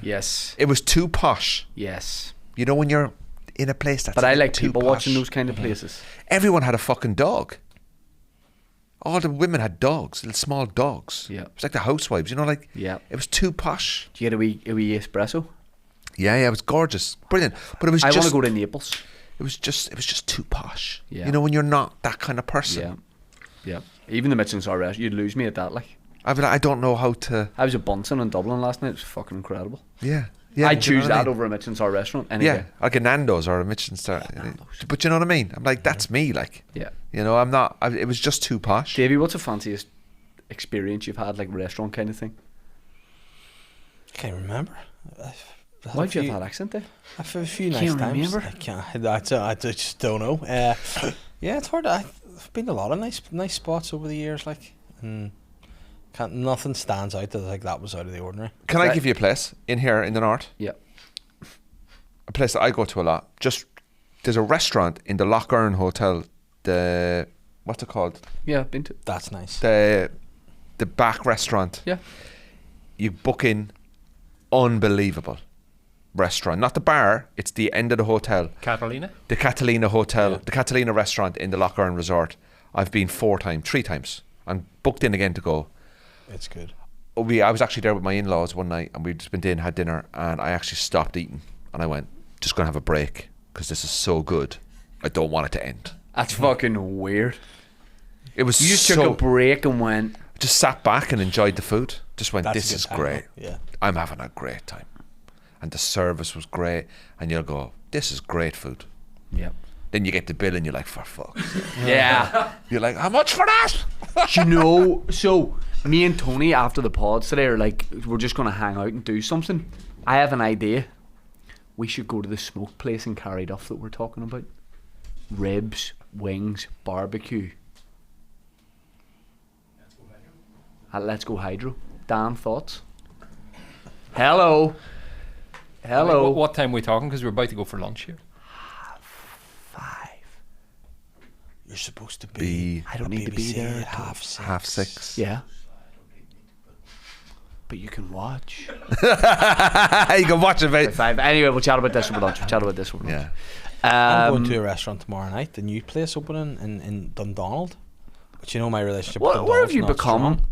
Yes. It was too posh. Yes. You know when you're in a place that's But I like too people posh. watching those kind of places. Everyone had a fucking dog. All the women had dogs, little small dogs. Yeah. It was like the housewives, you know, like Yeah. it was too posh. Do you get a wee espresso? Yeah, it was gorgeous. Brilliant. But it was I want just to go to Naples. it was just too posh. Yeah. You know when you're not that kind of person. Yeah. Even the Michelin star restaurant, you'd lose me at that. Like, I don't know how to. I was at Bunsen in Dublin last night. It was fucking incredible. Yeah. I'd do you know choose what I that mean? over a Michelin star restaurant any Yeah, day. like a Nando's or a Michelin star. But you know what I mean? I'm like, that's me. Like, Yeah. you know, I'm not. It was just too posh. Davey, what's the fanciest experience you've had, like restaurant kind of thing? I can't remember. Why'd you have that accent there? I've had a few nice Can't times. remember? I can't. I just don't know. Yeah, it's hard. I've been to a lot of nice spots over the years. Like, nothing stands out that like that was out of the ordinary. Can I Right. give you a place in here in the north? Yeah. A place that I go to a lot. Just there's a restaurant in the Loch Earn Hotel. The what's it called? Yeah, been to. That's nice. The back restaurant. Yeah. You book in, unbelievable restaurant. Not the bar. It's the end of the hotel. Catalina? The Catalina Hotel, the Catalina restaurant in the Loch Earn Resort. I've been 3 times. I'm booked in again to go. It's good. I was actually there with my in-laws one night, and we'd just been in, had dinner, and I actually stopped eating, and I went, just gonna have a break because this is so good. I don't want it to end. That's fucking weird. It was You just so. took a break and went. Just sat back and enjoyed the food. Just went, That's a this good is time, great. though. Yeah. I'm having a great time, and the service was great. And you'll go, this is great food. Yeah. Then you get the bill, and you're like, for fuck's sake. Yeah. You're like, how much for that? Do you know, so me and Tony after the pods today are like, we're just going to hang out and do something. I have an idea. We should go to the smoke place in Carryduff that we're talking about. Ribs, wings, barbecue. Let's go hydro. Dan, thoughts? Hello. Hello. What time are we talking? Because we're about to go for lunch here. 5. You're supposed to be. I don't need to be BBC there at till half 6. 6:30. Yeah. but you can watch. You can watch it, mate. 5. Anyway, we'll chat about this over lunch. Yeah. I'm going to a restaurant tomorrow night. The new place opening in Dundonald. But you know my relationship with Where have Dundonald's you not become? strong.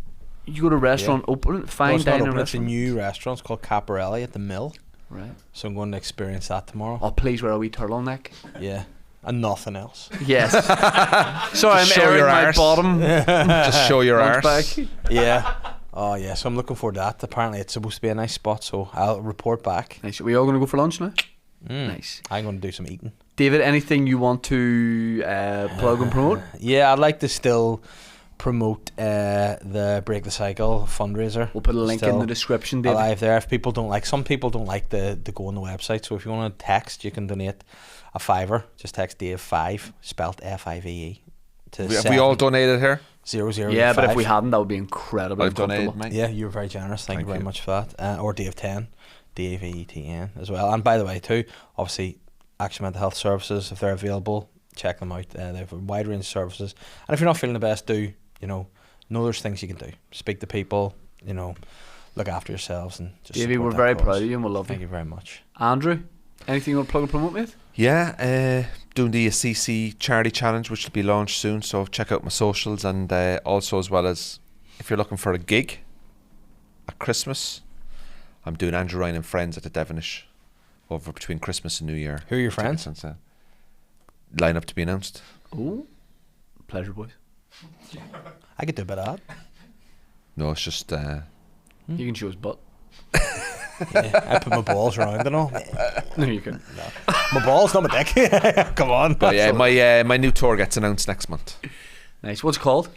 You go to restaurant, open, fine No, it's not dining open. It's a restaurant. new restaurant. It's called Caparelli at the Mill. Right. So I'm going to experience that tomorrow. Oh, please wear a wee turtleneck. Yeah. And nothing else. Yes. Sorry, I'm show airing your my arse. bottom. Just show your lunch arse. bag. Yeah. Oh, yeah. So I'm looking forward to that. Apparently, it's supposed to be a nice spot, so I'll report back. Nice. Are we all going to go for lunch now? Nice. I'm going to do some eating. David, anything you want to plug and promote? Yeah, I'd like to still promote the Break the Cycle fundraiser. We'll put a link in Still the description, David. alive there. If people don't like, some people don't like the go on the website. So if you want to text, you can donate a $5. Just text Dave 5, spelt FIVE, to Have we all donated here? 0005. Yeah, but if we hadn't, that would be incredibly I've donated, uncomfortable. mate. Yeah, you're very generous. Thank you very you. much for that. Or Dave 10, DAVETN as well. And by the way, too, obviously, Action Mental Health Services, if they're available, check them out. They have a wide range of services. And if you're not feeling the best, know there's things you can do. Speak to people, look after yourselves. And just Davey, support we're that very cause. proud of you and we'll love Thank you. you very much. Andrew, anything you want to plug and promote, mate? Yeah, doing the CC charity challenge, which will be launched soon. So check out my socials, and also as well as if you're looking for a gig at Christmas, I'm doing Andrew Ryan and Friends at the Devonish over between Christmas and New Year. Who are your friends? Tickets on sale. Line up to be announced. Oh, pleasure, boys. I could do a bit of that. No, it's just You can show his butt. Yeah, I put my balls around and all. No, you can. My balls, not my dick. Come on. but yeah, my new tour gets announced next month Nice. What's it called?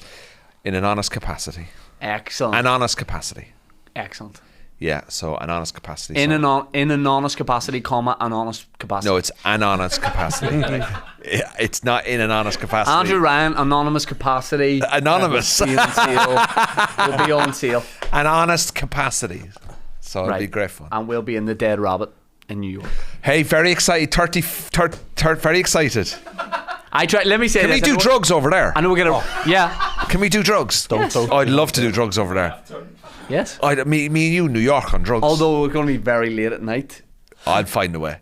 in an honest capacity. Excellent. An honest capacity. Excellent. Yeah, so an honest capacity. In so- an honest capacity, comma, an honest capacity. No, it's an honest capacity. It's not in an honest capacity. Andrew Ryan, anonymous capacity. Anonymous. Will be on sale. Will be on sale. An honest capacity. So it'll be great fun. And we'll be in the Dead Rabbit in New York. Hey, very excited. Very excited. Let me say Can this. we do drugs over there? I know we're gonna. Yeah. Can we do drugs? Don't. I'd love to do drugs over there. Yes. Me and you, New York on drugs. Although we're going to be very late at night. I'd find a way.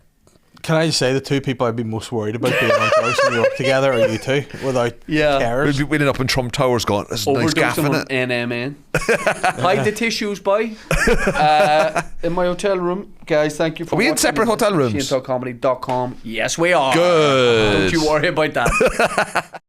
Can I just say the two people I'd be most worried about being on drugs in New York together are you two, without carers. We'd end up in Trump Towers going, there's a nice gaff in Overdosing it. on NMN. Hide the tissues, boy. In my hotel room. Guys, thank you for Are we in watching. separate hotel rooms? ShaneTalkComedy.com. Yes, we are. Good. Don't you worry about that.